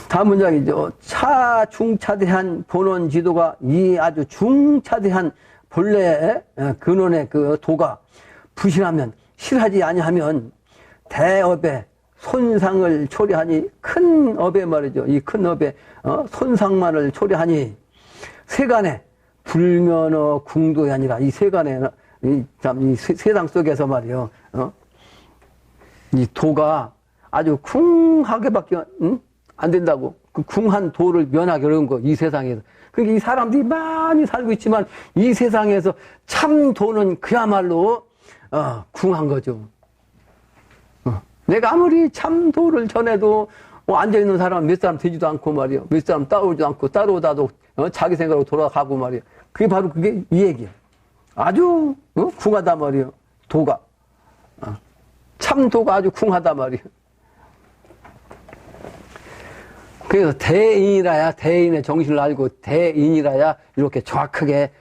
다음 문장이죠. 차중차대한 본원 지도가 이 아주 중차대한 본래의 근원의 그 도가 부실하면 실하지 아니하면 대업에 손상을 초래하니 큰 업에 말이죠. 이 큰 업에 손상만을 초래하니 세간에 불면허 궁도가 아니라 이 세간에 이 세상 속에서 말이요. 이 도가 아주 궁하게밖에 안 된다고. 그 궁한 도를 면하기 어려운 거, 이 세상에서. 그러니까 이 사람들이 많이 살고 있지만 이 세상에서 참 도는 그야말로 궁한 거죠. 내가 아무리 참 도를 전해도 앉아있는 사람은 몇 사람 되지도 않고 말이요. 몇 사람 따라오지도 않고 따라오다도 자기 생각으로 돌아가고 말이요. 그게 바로 그게 이 얘기예요. 아주 궁하다 말이요. 도가. 참 도가 아주 궁하다 말이요. 그래서 대인이라야 대인의 정신을 알고 대인이라야 이렇게 정확하게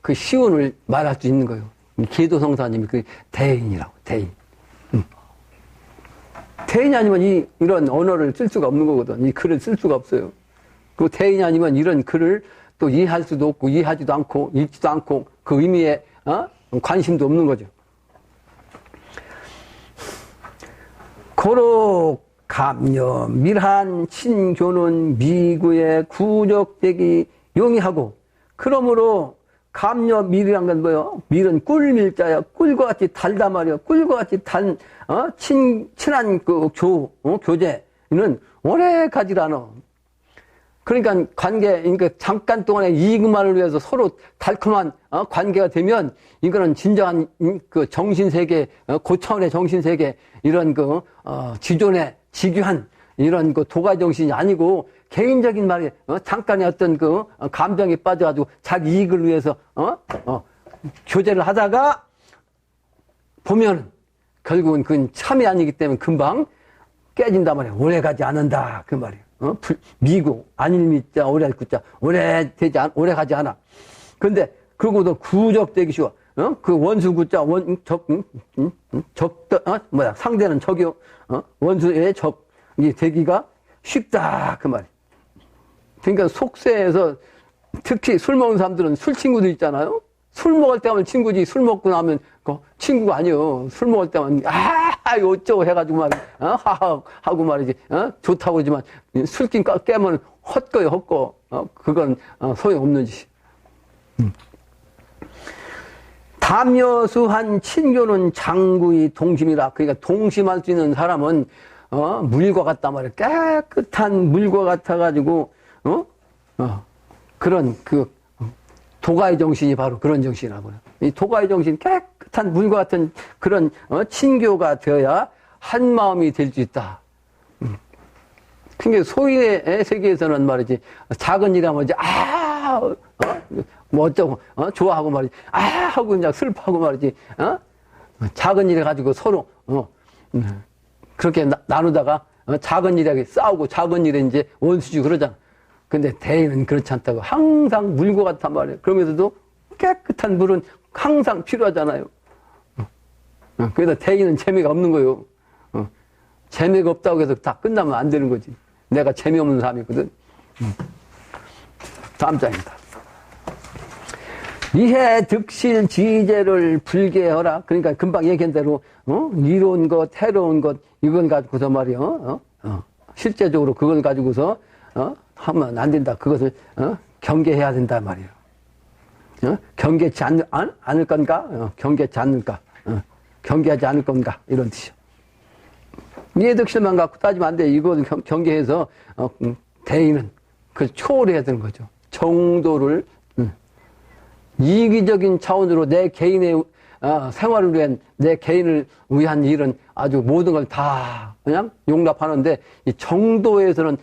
그 시운을 말할 수 있는 거예요. 계도성사님이 그 대인이라고 대인. 대인이 아니면 이런 언어를 쓸 수가 없는 거거든. 이 글을 쓸 수가 없어요. 그 대인이 아니면 이런 글을 또 이해할 수도 없고, 이해하지도 않고, 읽지도 않고, 그 의미에, 관심도 없는 거죠. 고록 감여 밀한 친교는 미구에 구적되기 용이하고, 그러므로 감여 밀이란 건 뭐요? 밀은 꿀밀자야. 꿀과 같이 달다 말이야. 꿀과 같이 단 친한 그 교제는 오래 가지 않아. 그러니까 그러니까 잠깐 동안의 이익만을 위해서 서로 달콤한 관계가 되면 이거는 진정한 그 정신세계, 고차원의 정신세계, 이런 지존의 지귀한 이런 도가 정신이 아니고 개인적인 말이 잠깐의 어떤 감정에 빠져가지고 자기 이익을 위해서 교제를 하다가 보면 결국은 그건 참이 아니기 때문에 금방 깨진단 말이에요. 오래 가지 않는다 그 말이에요. 미고 아닐 미자 오래 할 구자 오래 가지 않아. 근데 그러고도 구적되기 쉬워. 그 원수 구자 상대는 적이요. 원수의 적이 되기가 쉽다 그 말이에요. 그러니까 속세에서 특히 술 먹는 사람들은 술 친구도 있잖아요. 술 먹을 때 하면 친구지, 술 먹고 나면 친구가 아니요. 술 먹을 때만 어쩌고 해가지고 하고 말이지. 좋다고 그러지만 술김 깨면 헛거요 헛거. 그건 소용없는 짓이. 담여수한 친교는 장구의 동심이다. 그러니까 동심할 수 있는 사람은 물과 같단 말이에요. 깨끗한 물과 같아가지고 그런 도가의 정신이 바로 그런 정신이라고요. 이 도가의 정신, 깨끗한 물과 같은 그런 친교가 되어야 한 마음이 될 수 있다. 그러니까 소인의 세계에서는 말이지 작은 일이 하면 이제 뭐 어쩌고 좋아하고 말이지 하고 그냥 슬퍼하고 말이지 작은 일에 가지고 서로 그렇게 나누다가 작은 일에 싸우고 작은 일에 이제 원수지 그러잖아. 근데 대인은 그렇지 않다고 항상 물과 같단 말이에요. 그러면서도 깨끗한 물은 항상 필요하잖아요. 그래서 대인은 재미가 없는 거예요. 재미가 없다고 해서 다 끝나면 안 되는 거지. 내가 재미없는 사람이거든. 다음 장입니다. 이해 득실 지제를 불개하라. 그러니까 금방 얘기한 대로 이로운 것, 해로운 것 이걸 가지고서 말이요. 실제적으로 그걸 가지고서 하면 안 된다. 그것을 경계해야 된다 말이에요. 경계치 않을 건가? 경계치 않을까? 경계하지 않을 건가? 이런 뜻이요. 이해득실만 갖고 따지면 안 돼. 이걸 경계해서 대인은 그 초월해야 되는 거죠. 정도를 이기적인 차원으로 내 개인의 생활을 위한 내 개인을 위한 일은 아주 모든 걸 다 그냥 용납하는데 이 정도에서는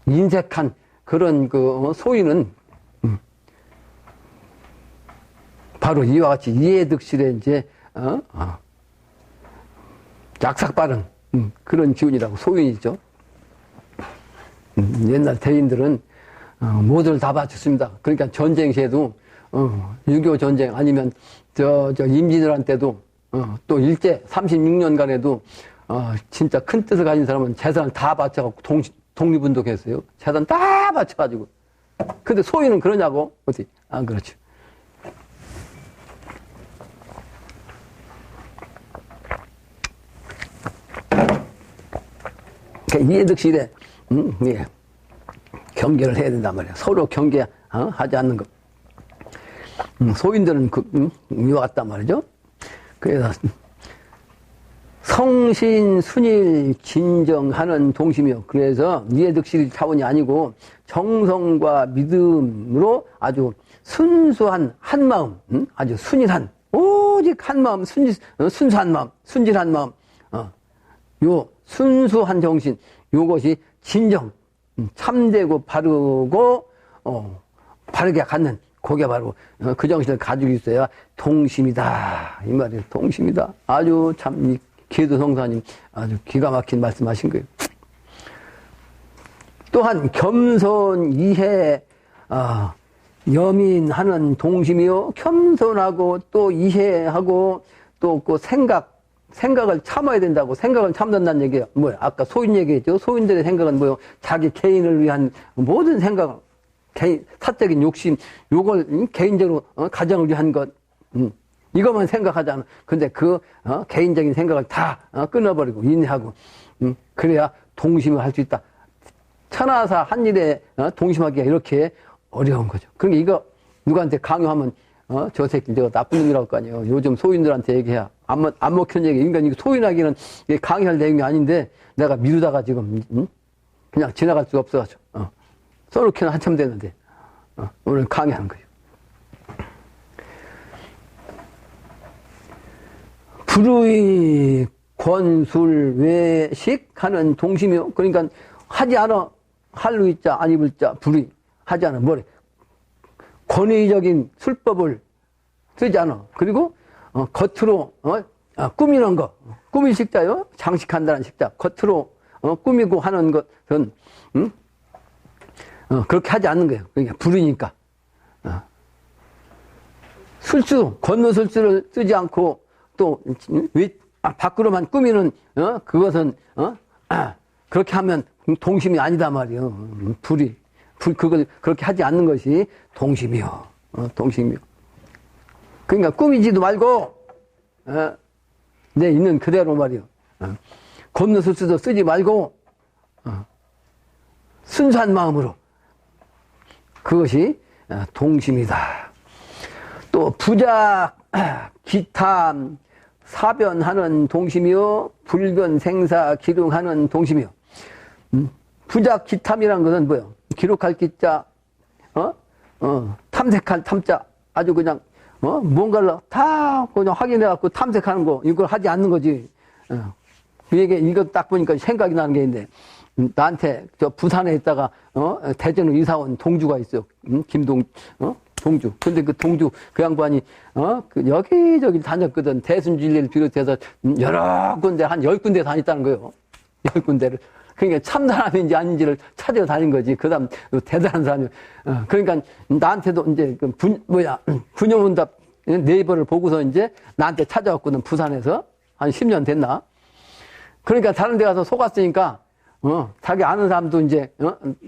인색한 그런 소인은 바로 이와 같이 이해득실에 이제 약삭빠른 그런 기운이라고 소인이죠. 옛날 대인들은 모두를 다 바쳤습니다. 그러니까 전쟁 시에도 6.25 전쟁 아니면 임진왜란 때도 또 일제 36년간에도 진짜 큰 뜻을 가진 사람은 재산을 다 바쳐갖고 독립운동했어요. 재산 다 바쳐가지고. 근데 소인은 그러냐고? 어디? 안 그렇죠. 그러니까 이해득실에 예. 경계를 해야 된단 말이야. 서로 경계하지 않는 것. 소인들은 이와 같단 말이죠. 그래서 성신 순일 진정하는 동심이요. 그래서 이해득실 차원이 아니고 정성과 믿음으로 아주 순수한 한 마음, 아주 순일한 오직 한 마음, 순수한 마음, 순진한 마음. 요 순수한 정신, 요것이 진정, 참되고 바르고 바르게 갖는 그게 바로 그 정신을 가지고 있어야 동심이다 이 말이에요. 동심이다. 아주 참 계도성사님 아주 기가 막힌 말씀하신 거예요. 또한 겸손 이해 여민하는 동심이요. 겸손하고 또 이해하고 또 그 생각 생각을 참아야 된다고. 생각을 참는다는 얘기예요. 뭐야? 아까 소인 얘기했죠. 소인들의 생각은 뭐요? 자기 개인을 위한 모든 생각, 개인, 사적인 욕심, 요걸 개인적으로, 가정을 위한 것, 이것만 생각하잖아. 근데 개인적인 생각을 다, 끊어버리고, 인내하고, 그래야 동심을 할 수 있다. 천하사 한 일에, 동심하기가 이렇게 어려운 거죠. 그러니까 이거, 누구한테 강요하면, 저 새끼 내가 나쁜 놈이라고 할 거 아니에요. 요즘 소인들한테 얘기해야. 안 먹히는 얘기. 그러니까 이거 소인하기는 강요할 내용이 아닌데, 내가 미루다가 지금, 그냥 지나갈 수가 없어가지고, 써놓기는 한참 됐는데, 오늘 강의하는 거예요. 불의, 권술, 외식 하는 동심이요. 그러니까 하지 않아. 할루 있자, 안 입을 자, 불의. 하지 않아. 뭐래. 권위적인 술법을 쓰지 않아. 그리고, 겉으로, 꾸미는 거. 꾸밀 식자요. 장식한다는 식자. 겉으로, 꾸미고 하는 것은, 그렇게 하지 않는 거예요. 그러니까 불이니까. 술수, 건너술수를 쓰지 않고, 또, 밖으로만 꾸미는, 그것은, 그렇게 하면 동심이 아니다 말이요. 그걸 그렇게 하지 않는 것이 동심이요. 동심이요. 그러니까 꾸미지도 말고, 내 있는 그대로 말이요. 건너술수도 쓰지 말고, 순수한 마음으로. 그것이 동심이다. 또 부작, 기탐, 사변하는 동심이요. 불변, 생사, 기lum하는 동심이요. 부작, 기탐이란 것은 뭐요? 기록할 기자, 탐색할 탐자. 아주 그냥, 뭔가를 다 그냥 확인해갖고 탐색하는 거. 이걸 하지 않는 거지. 이거 딱 보니까 생각이 나는 게 있는데, 나한테 저 부산에 있다가 대전으로 이사 온 동주가 있어. 동주. 근데 그 동주 그 양반이 그 여기저기 다녔거든. 대순진리를 비롯해서 여러 군데 한 10군데 다녔다는 거예요. 10군데를. 그러니까 참 사람인지 아닌지를 찾으러 다닌 거지. 그다음 대단한 사람이. 그러니까 나한테도 이제 군용문답 네이버를 보고서 이제 나한테 찾아왔거든. 부산에서 한 10년 됐나. 그러니까 다른 데 가서 속았으니까 자기 아는 사람도 이제,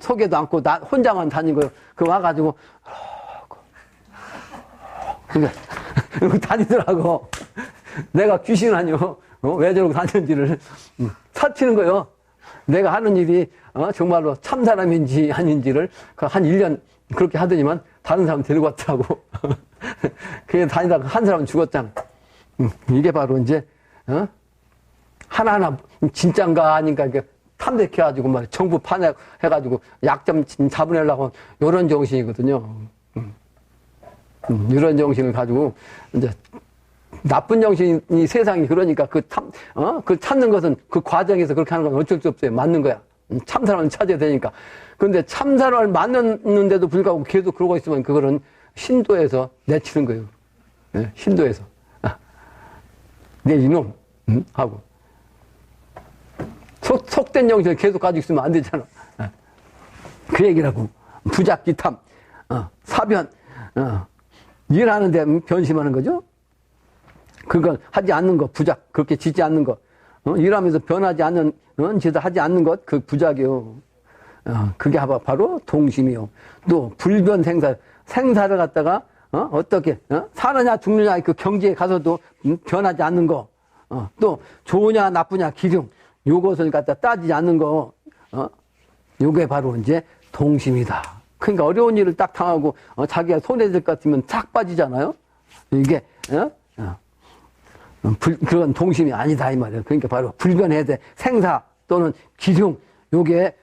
소개도 않고, 나 혼자만 다니고, 와가지고, 그러니까, 다니더라고. 내가 귀신 아니요. 왜 저러고 다녔는지를 사치는 거요. 내가 하는 일이, 정말로 참 사람인지 아닌지를 한 1년 그렇게 하더니만, 다른 사람 데리고 왔더라고. 그래 다니다가 한 사람은 죽었잖아. 이게 바로 이제, 하나하나 진짠가 아닌가, 이게 탐색해가지고 말이야. 정부 판해가지고 약점 잡아내려고 이런 정신이거든요. 이런 정신을 가지고 이제 나쁜 정신이 세상이 그러니까 그 찾는 것은 그 과정에서 그렇게 하는 건 어쩔 수 없어요. 맞는 거야. 참 사람을 찾아야 되니까. 근데 참 사람을 만났는데도 불구하고 계속 그러고 있으면 그거는 신도에서 내치는 거예요. 네, 신도에서. 내 이놈 하고. 속된 정신을 계속 가지고 있으면 안 되잖아. 그 얘기라고. 부작기탐, 사변, 일하는데 변심하는 거죠? 그걸 하지 않는 것, 부작, 그렇게 짓지 않는 것, 일하면서 변하지 않는, 짓을 하지 않는 것, 그 부작이요. 그게 바로 동심이요. 또, 불변 생사를 갖다가, 어떻게, 사느냐 죽느냐 그 경지에 가서도 변하지 않는 거, 또, 좋으냐 나쁘냐 기lum, 요것을 갖다 따지지 않는 거, 요게 바로 이제 동심이다. 그러니까 어려운 일을 딱 당하고, 자기가 손해질 것 같으면 탁 빠지잖아요? 이게, 그런 동심이 아니다, 이 말이에요. 그러니까 바로 불변해야 돼. 생사 또는 기lum, 요게,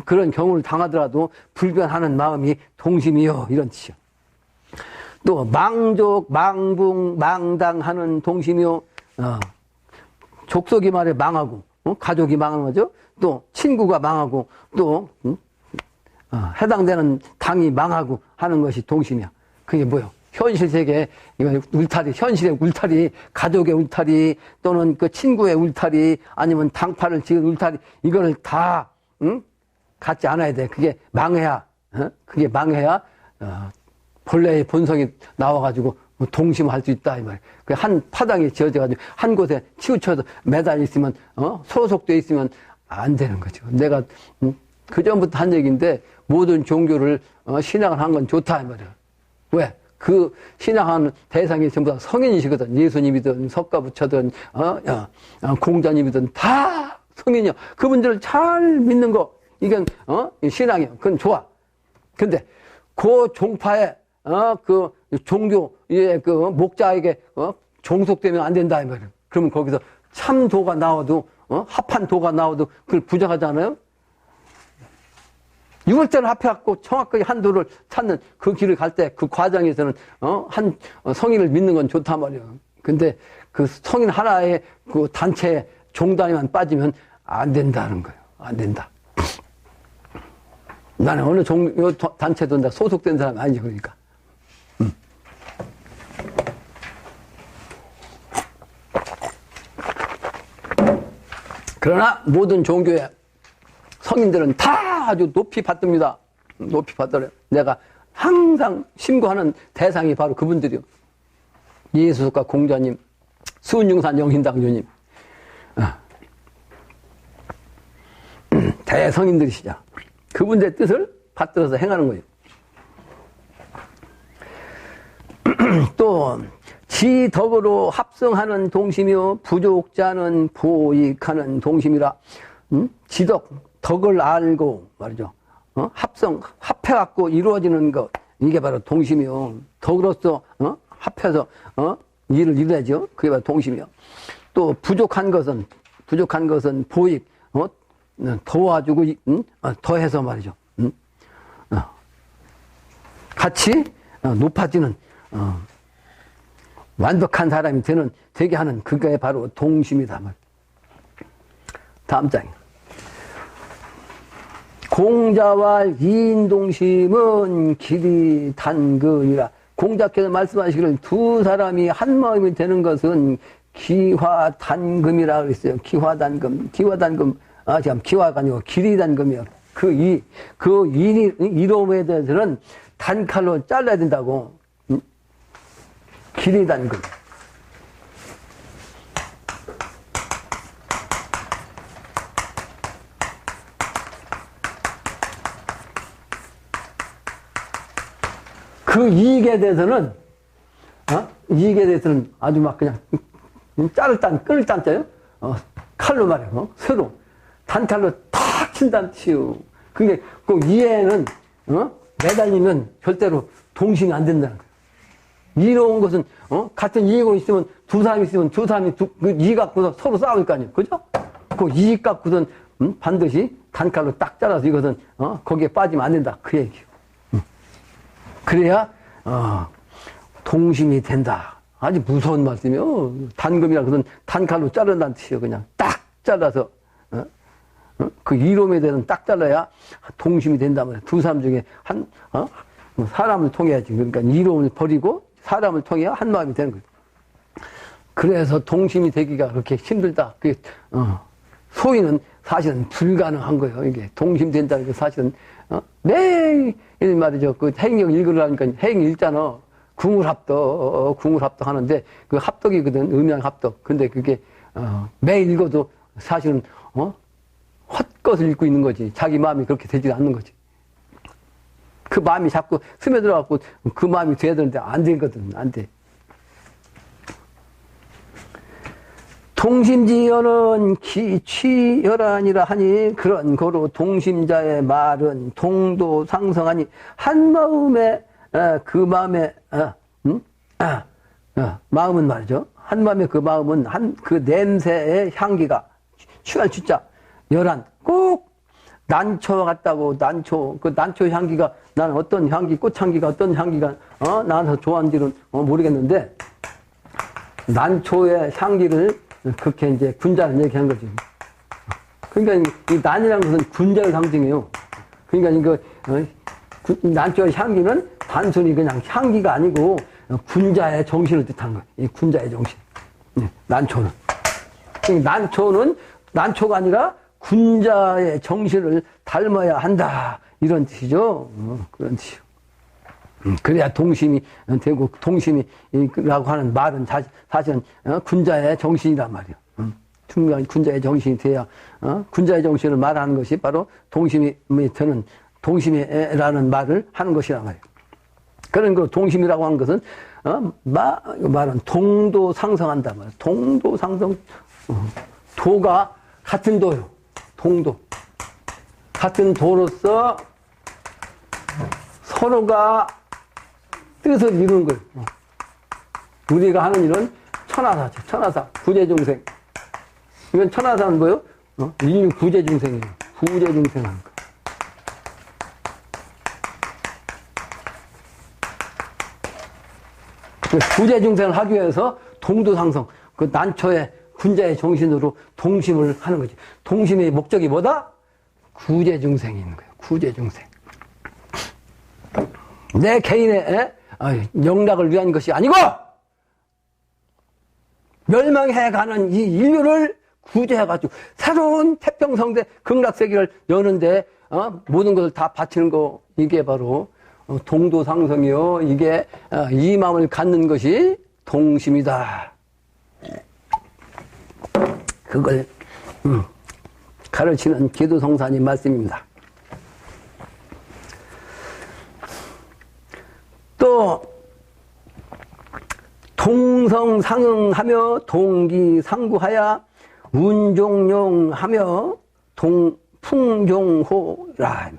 그런 경우를 당하더라도 불변하는 마음이 동심이요. 이런 뜻이요. 또, 망족, 망붕, 망당하는 동심이요. 족속이 말에 망하고, 가족이 망하는 거죠. 또 친구가 망하고 또 해당되는 당이 망하고 하는 것이 동심이야. 그게 뭐요? 현실 세계 이거 울타리, 현실의 울타리, 가족의 울타리 또는 그 친구의 울타리 아니면 당파를 지은 울타리 이거를 다 갖지 않아야 돼. 그게 망해야 본래의 본성이 나와가지고 동심할 수 있다 이 말이에요. 그 한 파당에 지어져가지고 한 곳에 치우쳐서 매달려 있으면 소속돼 있으면 안 되는 거죠. 내가 그 전부터 한 얘기인데 모든 종교를 신앙을 한 건 좋다 이 말이에요. 왜? 그 신앙하는 대상이 전부 다 성인이시거든. 예수님이든 석가부처든 공자님이든 다 성인이요. 그분들을 잘 믿는 거 이건 신앙이요. 그건 좋아. 근데 그 종파에 그 종교의 그 목자에게 종속되면 안 된다 이 말이에요. 그러면 거기서 참도가 나와도 합한 도가 나와도 그걸 부정하잖아요. 유월절을 합해갖고 정확하게 한 도를 찾는 그 길을 갈 때 그 과정에서는 한 성인을 믿는 건 좋단 말이에요. 근데 그 성인 하나의 그 단체에 종단에만 빠지면 안 된다는 거예요. 안 된다. 나는 어느 종교 단체도 다 소속된 사람이 아니지 그러니까. 그러나 모든 종교의 성인들은 다 아주 높이 받듭니다. 높이 받더래요. 내가 항상 신고하는 대상이 바로 그분들이요. 예수석가 공자님, 수은융산 영신당주님, 대성인들이시죠. 그분들의 뜻을 받들어서 행하는 거예요. 또 지덕으로 합성하는 동심이요 부족자는 보익하는 동심이라. 지덕, 덕을 알고 말이죠. 합해갖고 이루어지는 것 이게 바로 동심이요. 덕으로서 합해서 일을 이루어야죠. 그게 바로 동심이요. 또 부족한 것은 보익, 도와주고 더해서 말이죠. 같이 높아지는 완벽한 사람이 되게 하는 그게 바로 동심이다. 다음 장에 공자와 이인동심은 길이 단근이라. 공자께서 말씀하시기를 두 사람이 한 마음이 되는 것은 기화단금이라 그랬어요. 기화단금. 참 기화가 아니고 길이단금이요. 그 이름에 대해서는 단칼로 잘라야 된다고. 길이단금. 그 이익에 대해서는 아주 막 그냥 자를 딴, 끌 딴자요. 칼로 말이에요. 새로 단칼로 탁 친다는 뜻이요. 그게 그 이해는 매달리면 절대로 동심이 안 된다는 거예요. 이로운 것은 같은 이익으로 있으면 두 사람이 그 이익 갖고서 서로 싸울 거 아니에요. 그죠? 그 이익 갖고선 반드시 단칼로 딱 잘라서 이것은 거기에 빠지면 안 된다. 그 얘기요. 그래야 동심이 된다. 아주 무서운 말씀이요. 단금이라 그건 단칼로 자른다는 뜻이요. 그냥 딱 잘라서 그 이름에 대해서는 딱 잘라야 동심이 된다 말이야. 두 사람 중에 사람을 통해야지. 그러니까 이름을 버리고 사람을 통해야 한 마음이 되는 거예요. 그래서 동심이 되기가 그렇게 힘들다. 그게 소위는 사실은 불가능한 거예요. 이게 동심된다는 게 사실은 매일 말이죠. 그 행역 읽으려니까 행 읽잖아. 궁울합덕 하는데 그 합덕이거든. 음양 합덕. 근데 그게 매일 읽어도 사실은 헛것을 읽고 있는 거지. 자기 마음이 그렇게 되지 않는 거지. 그 마음이 자꾸 스며들어갖고 그 마음이 돼야 되는데 안 되거든. 안 돼. 동심지연은 기취열하니라 하니 그런 거로 동심자의 말은 동도상성하니 한 마음에 그 마음에 마음은 말이죠. 한 마음에 그 마음은 그 냄새의 향기가 취할 취자 열한 꼭 난초 같다고. 그 난초 향기가 나는 어떤 향기 꽃향기가 어떤 향기가 나한테 좋아하는지는 모르겠는데 난초의 향기를 그렇게 이제 군자를 얘기한 거지. 그러니까 이 난이라는 것은 군자를 상징해요. 그러니까 난초의 향기는 단순히 그냥 향기가 아니고 군자의 정신을 뜻한 거예요. 이 군자의 정신. 난초는. 난초가 아니라 군자의 정신을 닮아야 한다. 이런 뜻이죠. 그런 뜻이요. 그래야 동심이 되고, 동심이라고 하는 말은 사실은 군자의 정신이란 말이에요. 중요한 군자의 정신이 돼야, 군자의 정신을 말하는 것이 바로 동심이 드는, 동심이라는 말을 하는 것이란 말이에요. 그런 그 동심이라고 하는 것은, 말은 동도 상성한단 말이에요. 동도 상성, 도가 같은 도요. 동도. 같은 도로서 서로가 뜻을 이루는 거예요. 우리가 하는 일은 천하사죠. 천하사. 구제중생. 이건 천하사는 뭐예요? 인류 구제중생이에요. 구제중생 하는 거. 구제중생을 하기 위해서 동도상성, 그 난초의 군자의 정신으로 동심을 하는 거지. 동심의 목적이 뭐다? 구제중생이 있는 거예요. 구제중생. 내 개인의 영락을 위한 것이 아니고 멸망해가는 이 인류를 구제해가지고 새로운 태평성대 극락세계를 여는데 모든 것을 다 바치는 거, 이게 바로 동도상성이요. 이게 이 마음을 갖는 것이 동심이다. 그걸 가르치는 기도성사님 말씀입니다. 또 동성상응하며 동기상구하여 운종용하며 풍종호라.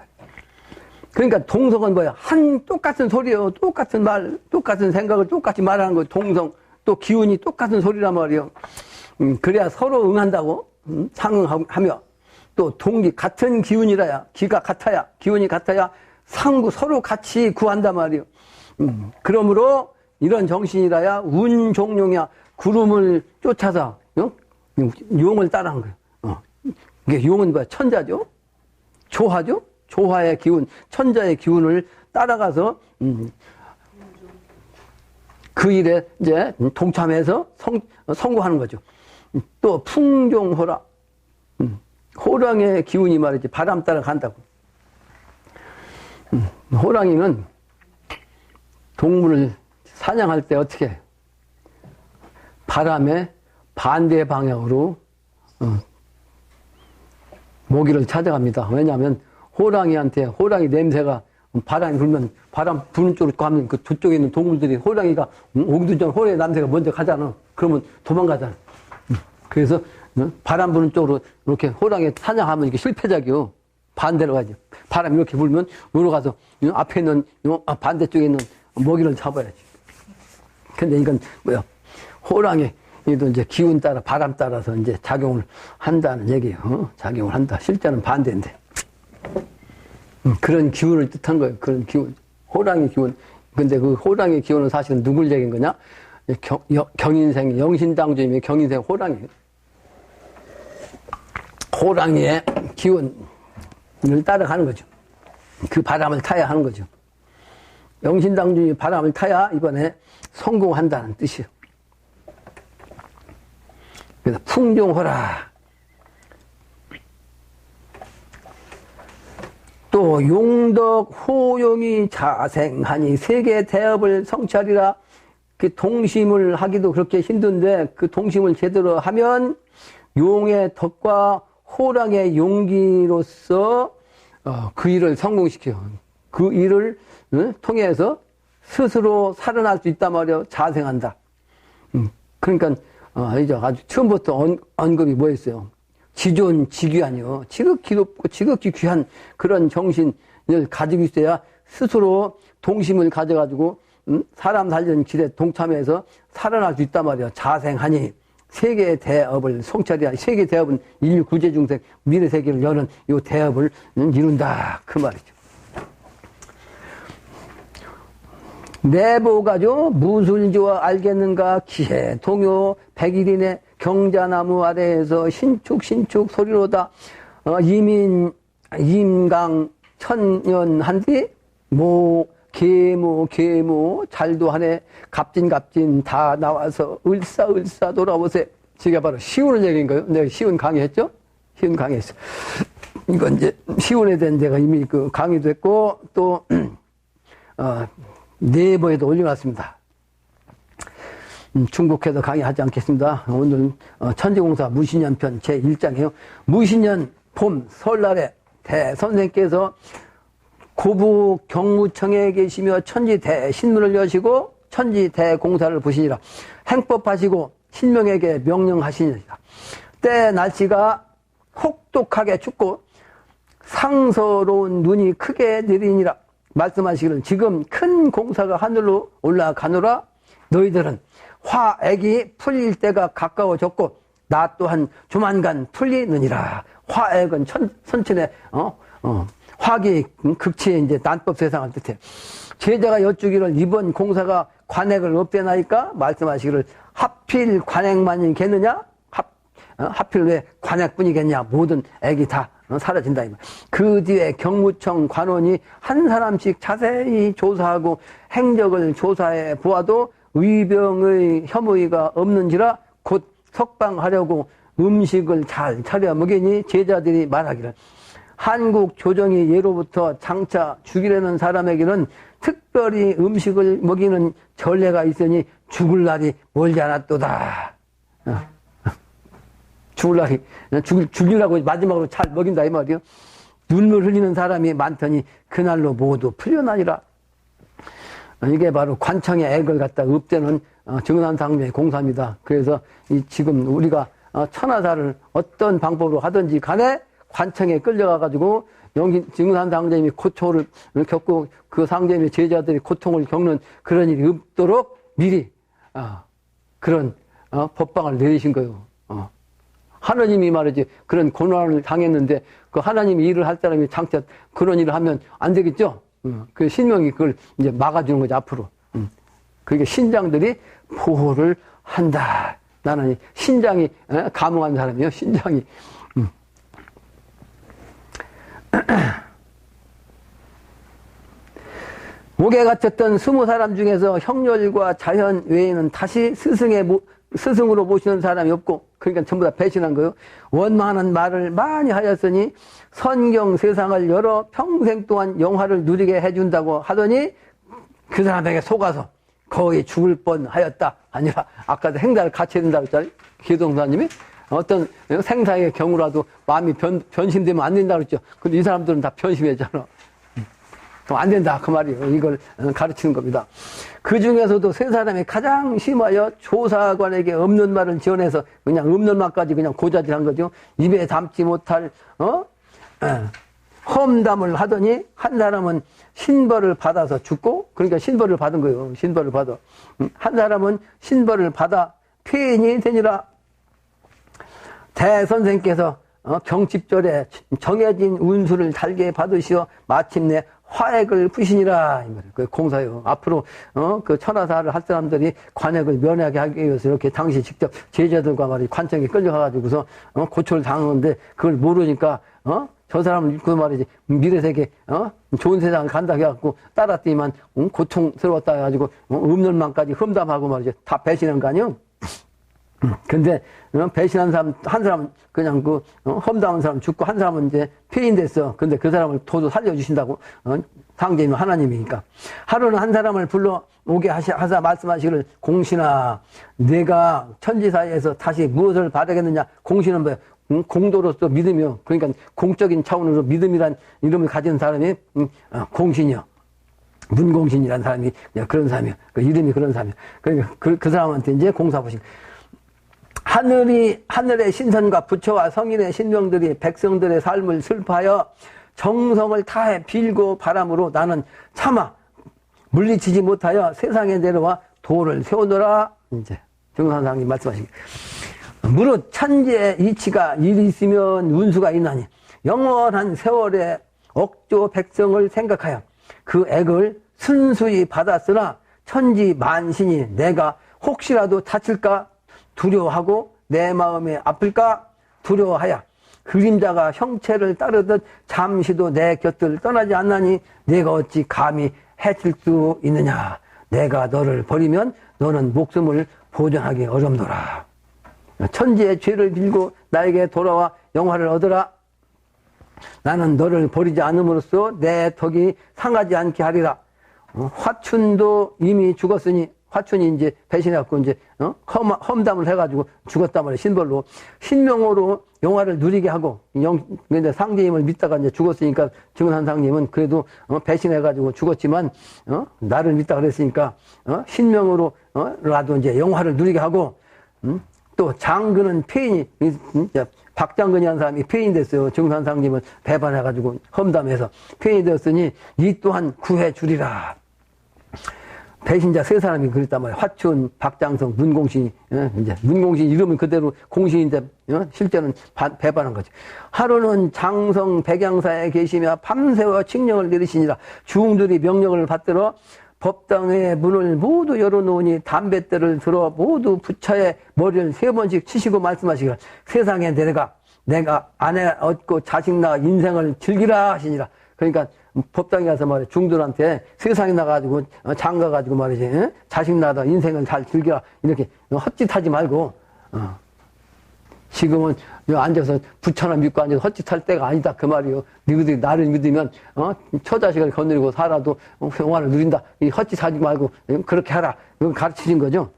그러니까 동성은 뭐야? 한 똑같은 소리요. 똑같은 말, 똑같은 생각을 똑같이 말하는 거. 동성. 또 기운이 똑같은 소리란 말이요. 그래야 서로 응한다고. 상응하며. 또 동기, 같은 기운이라야, 기가 같아야, 기운이 같아야 상구, 서로 같이 구한단 말이요. 그러므로 이런 정신이라야 운종용이야. 구름을 쫓아서 용을 따라한 거예요. 이게 용은 뭐야? 천자죠? 조화죠? 조화의 기운, 천자의 기운을 따라가서 그 일에 이제 동참해서 성공하는 거죠. 또 풍종호라. 호랑이의 기운이 말이지. 바람 따라 간다고. 호랑이는 동물을 사냥할 때 어떻게 해요? 바람의 반대 방향으로 모기를 찾아갑니다. 왜냐하면 호랑이 냄새가 바람이 불면 바람 부는 쪽으로 가면 그 저쪽에 있는 동물들이 호랑이가 오기도 전 호랑이 냄새가 먼저 가잖아. 그러면 도망가잖아. 그래서 바람 부는 쪽으로 이렇게 호랑이 사냥하면 이게 실패작이요. 반대로 가죠. 바람이 이렇게 불면 요로 가서 앞에 있는 반대쪽에 있는 먹이를 잡아야지. 근데 이건 뭐야? 호랑이도 이제 기운 따라 바람 따라서 이제 작용을 한다는 얘기예요. 작용을 한다. 실제는 반대인데. 그런 기운을 뜻한 거예요. 그런 기운. 호랑이 기운. 근데 그 호랑이 기운은 사실은 누굴 얘기인 거냐? 경인생, 영신당주임의 경인생 호랑이에요. 호랑이의 기운을 따라가는 거죠. 그 바람을 타야 하는 거죠. 영신당주임이 바람을 타야 이번에 성공한다는 뜻이에요. 그래서 풍종호라. 또 용덕 호용이 자생하니 세계 대업을 성취하리라. 그 동심을 하기도 그렇게 힘든데 그 동심을 제대로 하면 용의 덕과 호랑의 용기로서 그 일을 성공시켜. 그 일을 통해서 스스로 살아날 수 있단 말이에요. 자생한다. 그러니까 이제 아주 처음부터 언급이 뭐였어요? 지존 지귀하니요. 지극히 높고 지극히 귀한 그런 정신을 가지고 있어야 스스로 동심을 가져가지고 사람 살리는 길에 동참해서 살아날 수 있단 말이에요. 자생하니 세계 대업을 성취하리라. 세계 대업은 인류 구제중생 미래 세계를 여는 이 대업을 이룬다. 그 말이죠. 내보가죠. 무술지와 알겠는가 기해 동요 백일인의 경자나무 아래에서 신축 소리로다. 임강 천년한뒤 계모 잘도 하네. 갑진 다 나와서 을사 돌아보세. 제가 바로 시운을 얘기인 거예요. 내가 시운 강의했죠? 시운 강의했어. 이건 이제 시운에 대한 데가 이미 그 강의도 했고 또 네이버에도 올려놨습니다. 중국해도 강의하지 않겠습니다. 오늘 천지공사 무신년편 제1장이에요. 무신년 봄 설날에 대선생께서 고부 경무청에 계시며 천지대신문을 여시고 천지대공사를 보시니라. 행법하시고 신명에게 명령하시니라. 때 날씨가 혹독하게 춥고 상서로운 눈이 크게 내리니라. 말씀하시기를 지금 큰 공사가 하늘로 올라가노라. 너희들은 화액이 풀릴 때가 가까워졌고 나 또한 조만간 풀리느니라. 화액은 선천의 화기 극치의 이제 난법 세상을 뜻해. 제자가 여쭈기를 이번 공사가 관액을 없애나이까 말씀하시기를 하필 관액만이 겠느냐? 하필 왜 관액뿐이겠냐? 모든 액이 다 사라진다. 그 뒤에 경무청 관원이 한 사람씩 자세히 조사하고 행적을 조사해 보아도 의병의 혐의가 없는지라 곧 석방하려고 음식을 잘 차려 먹이니 제자들이 말하기를 한국 조정이 예로부터 장차 죽이려는 사람에게는 특별히 음식을 먹이는 전례가 있으니 죽을 날이 멀지 않았도다. 죽을 날이, 죽이려고 마지막으로 잘 먹인다 이 말이요. 눈물 흘리는 사람이 많더니 그날로 모두 풀려나니라. 이게 바로 관청의 액을 갖다 없애는 증산상명의 공사입니다. 그래서 지금 우리가 천하사를 어떤 방법으로 하든지 간에 관청에 끌려가가지고 증산상제님이 고초를 겪고 그 상제님의 제자들이 고통을 겪는 그런 일이 없도록 미리 그런 법방을 내리신 거예요. 하나님이 말이지 그런 고난을 당했는데 그 하나님이 일을 할 사람이 장차 그런 일을 하면 안 되겠죠. 그 신명이 그걸 이제 막아주는 거죠 앞으로. 그러니까 신장들이 보호를 한다. 나는 신장이 감흥한 사람이에요. 신장이. 옥에 갇혔던 20사람 중에서 형렬과 자현 외에는 다시 스승으로 모시는 사람이 없고, 그러니까 전부 다 배신한 거예요. 원망하는 말을 많이 하였으니 선경 세상을 열어 평생 동안 영화를 누리게 해준다고 하더니 그 사람에게 속아서 거의 죽을 뻔하였다. 아니라 아까도 행사를 같이 해야 된다고 했잖아요. 기동사님이 어떤 생사의 경우라도 마음이 변심되면 안 된다고 그랬죠. 근데 이 사람들은 다 변심했잖아. 그럼 안 된다 그 말이에요. 이걸 가르치는 겁니다. 그 중에서도 세 사람이 가장 심하여 조사관에게 없는 말을 지어내서 그냥 없는 말까지 그냥 고자질한 거죠. 입에 담지 못할 험담을 하더니 한 사람은 신벌을 받아서 죽고, 그러니까 신벌을 받은 거예요. 신벌을 받아. 한 사람은 신벌을 받아 폐인이 되니라. 대선생께서 경칩절에 정해진 운수를 달게 받으시어 마침내 화액을 푸시니라. 그 공사요. 앞으로 그 천하사를 할 사람들이 관액을 면하게 하기 위해서 이렇게 당시 직접 제자들과 말이 관청에 끌려가가지고서 고초를 당하는데 그걸 모르니까 저 사람은 그 말이지 미래세계 좋은 세상을 간다 해갖고 따랐더니만 고통스러웠다 해가지고 없는 만까지 험담하고 말이지 다 배신한 거 아니요? 근데 배신한 사람 한 사람은 그냥 그 험담한 사람 죽고 한 사람은 이제 폐인됐어. 근데 그 사람을 도도 살려주신다고 상제는 하나님이니까. 하루는 한 사람을 불러 오게 하사 말씀하시기를 공신아, 내가 천지사에서 다시 무엇을 바라겠느냐. 공신은 뭐야? 공도로서 믿음이요. 그러니까 공적인 차원으로 믿음이란 이름을 가진 사람이 공신이요. 문공신이라는 사람이 그런 사람이요. 그 이름이 그런 사람이요. 그러니까 그 사람한테 이제 공사 보신. 하늘의 신선과 부처와 성인의 신명들이 백성들의 삶을 슬퍼하여 정성을 다해 빌고 바람으로 나는 차마 물리치지 못하여 세상에 내려와 도를 세우노라. 이제 정산상이 말씀하십니다. 무릇 천지의 이치가 일이 있으면 운수가 있나니 영원한 세월에 억조 백성을 생각하여 그 액을 순수히 받았으나 천지 만신이 내가 혹시라도 다칠까 두려워하고 내 마음에 아플까 두려워하여 그림자가 형체를 따르듯 잠시도 내 곁을 떠나지 않나니 내가 어찌 감히 해칠 수 있느냐. 내가 너를 버리면 너는 목숨을 보존하기 어렵노라. 천지의 죄를 빌고 나에게 돌아와 영화를 얻으라. 나는 너를 버리지 않음으로써 내 덕이 상하지 않게 하리라. 화춘도 이미 죽었으니, 화춘이 이제 배신해갖고 이제, 험담을 해가지고 죽었단 말이에요. 신벌로. 신명호로 영화를 누리게 하고, 근데 상제님을 믿다가 이제 죽었으니까, 증산상님은 그래도, 배신해가지고 죽었지만, 나를 믿다 그랬으니까, 신명으로, 라도 이제 영화를 누리게 하고, 또 장근은 폐인이, 박장근이라는 사람이 폐인이 됐어요. 증산상님을 배반해가지고 험담해서 폐인이 되었으니, 이 또한 구해 주리라. 배신자 세 사람이 그랬단 말이에요. 화춘, 박장성, 문공신이, 이제, 문공신 이름은 그대로 공신인데, 실제는 배반한 거죠. 하루는 장성 백양사에 계시며 밤새워 칙령을 내리시니라. 중들이 명령을 받들어 법당의 문을 모두 열어놓으니 담뱃대를 들어 모두 부처의 머리를 3번씩 치시고 말씀하시기를 세상에 내가 아내 얻고 자식 낳아 인생을 즐기라 하시니라. 그러니까 법당에 가서 말이야 중들한테 세상에 나가지고 장가가지고 말이지 자식 낳아서 인생을 잘 즐기라 이렇게 헛짓하지 말고 지금은 앉아서 부처나 믿고 앉아서 헛짓할 때가 아니다 그 말이요. 너희들이 나를 믿으면 처자식을 거느리고 살아도 영화를 누린다. 이 헛짓하지 말고 그렇게 하라. 이걸 가르치신 거죠.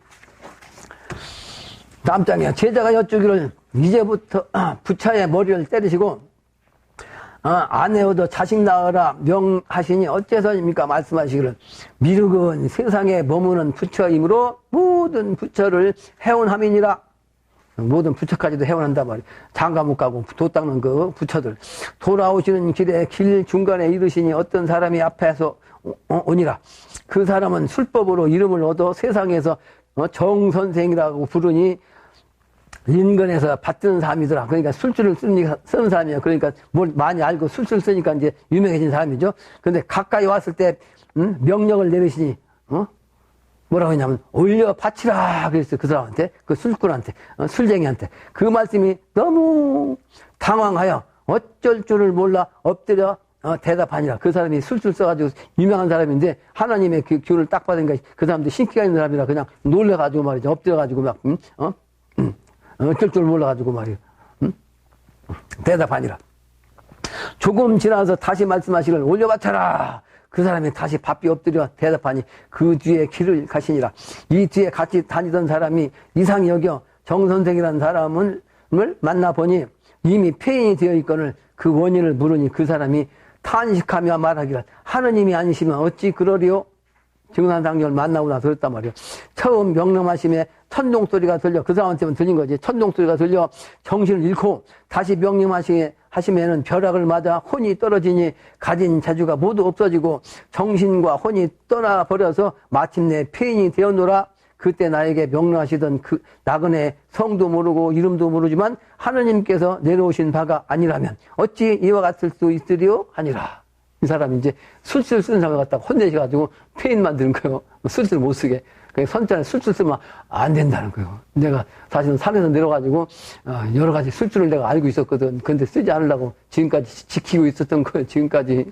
다음 장이야. 제자가 여쭈기를 이제부터 부처의 머리를 때리시고 아내 얻어 자식 낳으라 명하시니 어째서입니까? 말씀하시기를 미륵은 세상에 머무는 부처이므로 모든 부처를 해온함이니라. 모든 부처까지도 해온한단 말이에요. 장가 못 가고 도 닦는 그 부처들. 돌아오시는 길에 길 중간에 이르시니 어떤 사람이 앞에서 오니라. 그 사람은 술법으로 이름을 얻어 세상에서 정선생이라고 부르니 인근에서 받든 사람이더라. 그러니까 술줄을 쓰는 사람이에요. 그러니까 뭘 많이 알고 술줄 쓰니까 이제 유명해진 사람이죠. 근데 가까이 왔을 때, 명령을 내리시니, 뭐라고 했냐면, 올려 바치라. 그랬어요. 그 사람한테, 그 술꾼한테, 술쟁이한테. 그 말씀이 너무 당황하여 어쩔 줄을 몰라 엎드려 대답하니라. 그 사람이 술줄 써가지고 유명한 사람인데, 하나님의 그 교를 딱 받으니까 그 사람도 신기가 있는 사람이라 그냥 놀래가지고 말이죠. 엎드려가지고 막, 어쩔 줄 몰라가지고 말이에요. 대답하니라. 조금 지나서 다시 말씀하시기를 올려바쳐라. 그 사람이 다시 바삐 엎드려 대답하니 그 뒤에 길을 가시니라. 이 뒤에 같이 다니던 사람이 이상히 여겨 정선생이라는 사람을 만나보니 이미 폐인이 되어 있거늘 그 원인을 물으니 그 사람이 탄식하며 말하기를 하느님이 아니시면 어찌 그러리요? 증산상님을 만나고 나서 그랬단 말이에요. 처음 명령하심에 천둥소리가 들려, 그 사람한테만 들린 거지. 천둥소리가 들려 정신을 잃고 다시 명령하시면은 벼락을 맞아 혼이 떨어지니 가진 자주가 모두 없어지고 정신과 혼이 떠나버려서 마침내 폐인이 되었노라. 그때 나에게 명령하시던 그 나그네 성도 모르고 이름도 모르지만 하느님께서 내려오신 바가 아니라면 어찌 이와 같을 수 있으리요? 하니라. 이 사람이 이제 술술 쓰는 사람을 갖다가 혼내셔가지고 폐인 만드는 거예요. 술술 못 쓰게. 선전에 술술 쓰면 안 된다는 거예요. 내가 사실은 산에서 내려가지고 여러 가지 술줄을 내가 알고 있었거든. 근데 쓰지 않으려고 지금까지 지키고 있었던 거예요. 지금까지.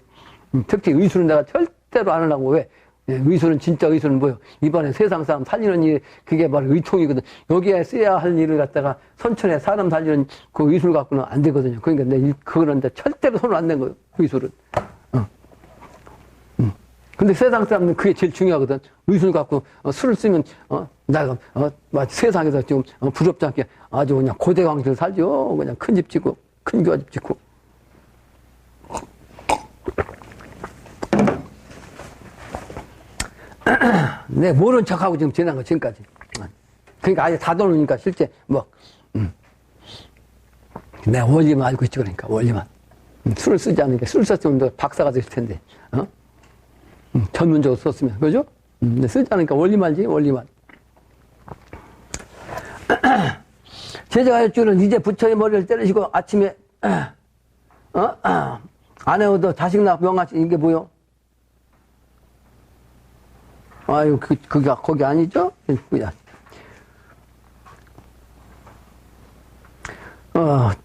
특히 의술은 내가 절대로 안 하려고. 왜? 의술은 진짜 의술은 뭐예요? 이번에 세상 사람 살리는 일, 그게 바로 의통이거든. 여기에 써야 할 일을 갖다가 선천에 사람 살리는 그 의술 갖고는 안 되거든요. 그러니까 그거는 절대로 손을 안 댄 거예요. 의술은. 근데 세상 사람은 그게 제일 중요하거든. 의술 갖고 술을 쓰면 내가 세상에서 좀 부럽지 않게 아주 그냥 고대광실 살죠. 그냥 큰 집 짓고 큰 교집 짓고. 내 모른 척하고 지금 지난 거 지금까지. 그러니까 아예 다 도놓으니까 실제 내 원리만 알고 있지 그러니까 원리만. 술을 쓰지 않으니까 술 썼으면 너 박사가 됐을 텐데. 전문적으로 썼으면, 그죠? 근데 쓰지 않으니까 원리만 알지, 원리만. 제자가 할 줄은 이제 부처의 머리를 때리시고 아침에, 아내 얻어 자식 낳아 명하시, 이게 뭐요? 아유, 그게 거기 아니죠? 그냥.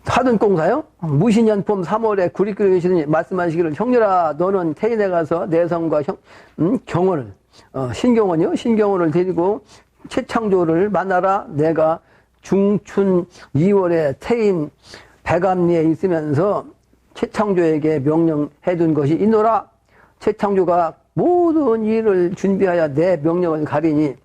하던 공사요? 무신년폼 3월에 구리교에 계시더니 말씀하시기를 형렬아 너는 태인에 가서 내성과 경원을 신경원이요? 신경원을 데리고 최창조를 만나라. 내가 중춘 2월에 태인 백암리에 있으면서 최창조에게 명령해둔 것이 있노라. 최창조가 모든 일을 준비하여 내 명령을 가리니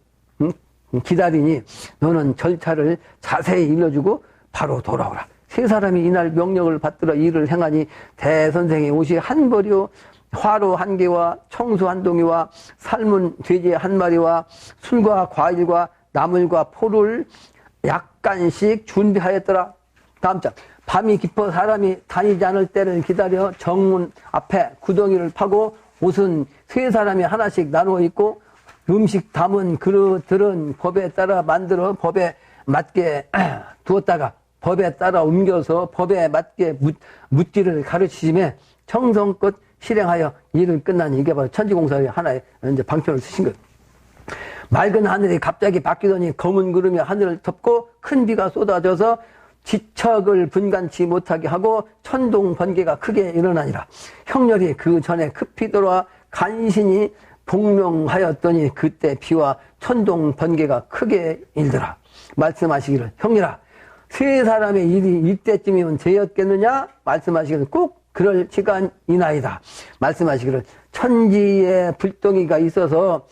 기다리니 너는 절차를 자세히 일러주고 바로 돌아오라. 세 사람이 이날 명령을 받들어 일을 행하니 대선생의 옷이 한 벌이요 화로 한 개와 청수 한 동이와 삶은 돼지 한 마리와 술과 과일과 나물과 포를 약간씩 준비하였더라. 다음 장. 밤이 깊어 사람이 다니지 않을 때를 기다려 정문 앞에 구덩이를 파고 옷은 세 사람이 하나씩 나누어 입고 음식 담은 그릇들은 법에 따라 만들어 법에 맞게 두었다가 법에 따라 옮겨서 법에 맞게 묻기를 가르치심에 정성껏 실행하여 일을 끝나니 이게 바로 천지공사의 하나의 이제 방편을 쓰신 거예요. 맑은 하늘이 갑자기 바뀌더니 검은 구름이 하늘을 덮고 큰 비가 쏟아져서 지척을 분간치 못하게 하고 천둥 번개가 크게 일어나니라. 형렬이 그 전에 급히 들어와 간신히 복명하였더니 그때 비와 천둥 번개가 크게 일더라. 말씀하시기를 형렬아 세 사람의 일이 이때쯤이면 되었겠느냐? 말씀하시기를 꼭 그럴 시간이나이다. 말씀하시기를 천지에 불덩이가 있어서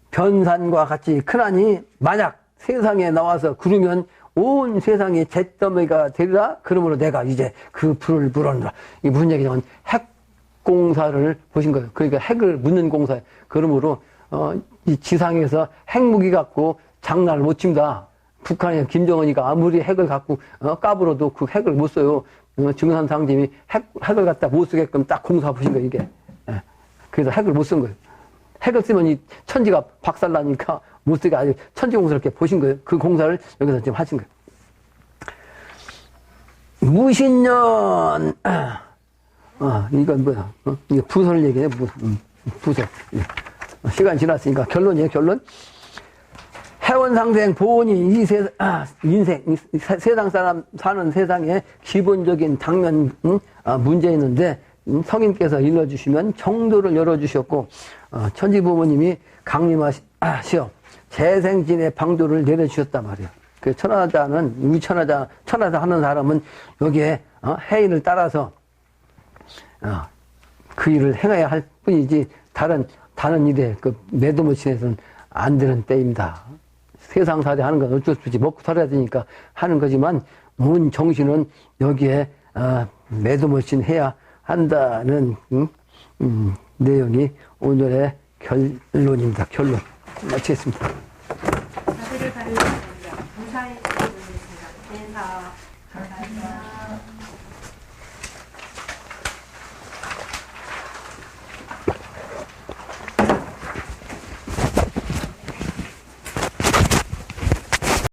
변산과 같이 크나니 만약 세상에 나와서 구르면 온 세상이 잿더미가 되리라. 그러므로 내가 이제 그 불을 불어넣으라. 이게 무슨 얘기냐면 핵공사를 보신 거예요. 그러니까 핵을 묻는 공사예요. 그러므로 이 지상에서 핵무기 갖고 장난을 못 칩니다. 북한의 김정은이가 아무리 핵을 갖고 까불어도 그 핵을 못 써요. 증산상님이 핵을 갖다 못 쓰게끔 딱 공사 보신 거예요, 이게. 예. 그래서 핵을 못 쓴 거예요. 핵을 쓰면 이 천지가 박살나니까 못 쓰게 아주 천지공사를 이렇게 보신 거예요. 그 공사를 여기서 지금 하신 거예요. 무신년, 이건 뭐야? 이거 부설 얘기네, 부설. 시간 지났으니까 결론이에요, 결론. 해원상생 보온이 이 인생, 세상 사람 사는 세상에 기본적인 당면, 문제 있는데, 성인께서 일러주시면 정도를 열어주셨고, 천지부모님이 강림하시어 재생진의 방도를 내려주셨단 말이에요. 그 천하자는, 우리 천하자 하는 사람은 여기에, 해인을 따라서, 그 일을 행해야 할 뿐이지, 다른 일에 그 매도무신에서는 안 되는 때입니다. 세상살이 하는 건 어쩔 수 없이 먹고 살아야 되니까 하는 거지만, 온 정신은 여기에, 매도무신 해야 한다는, 내용이 오늘의 결론입니다. 결론. 마치겠습니다. 자세를 가리는 무사히 인사 감사합니다.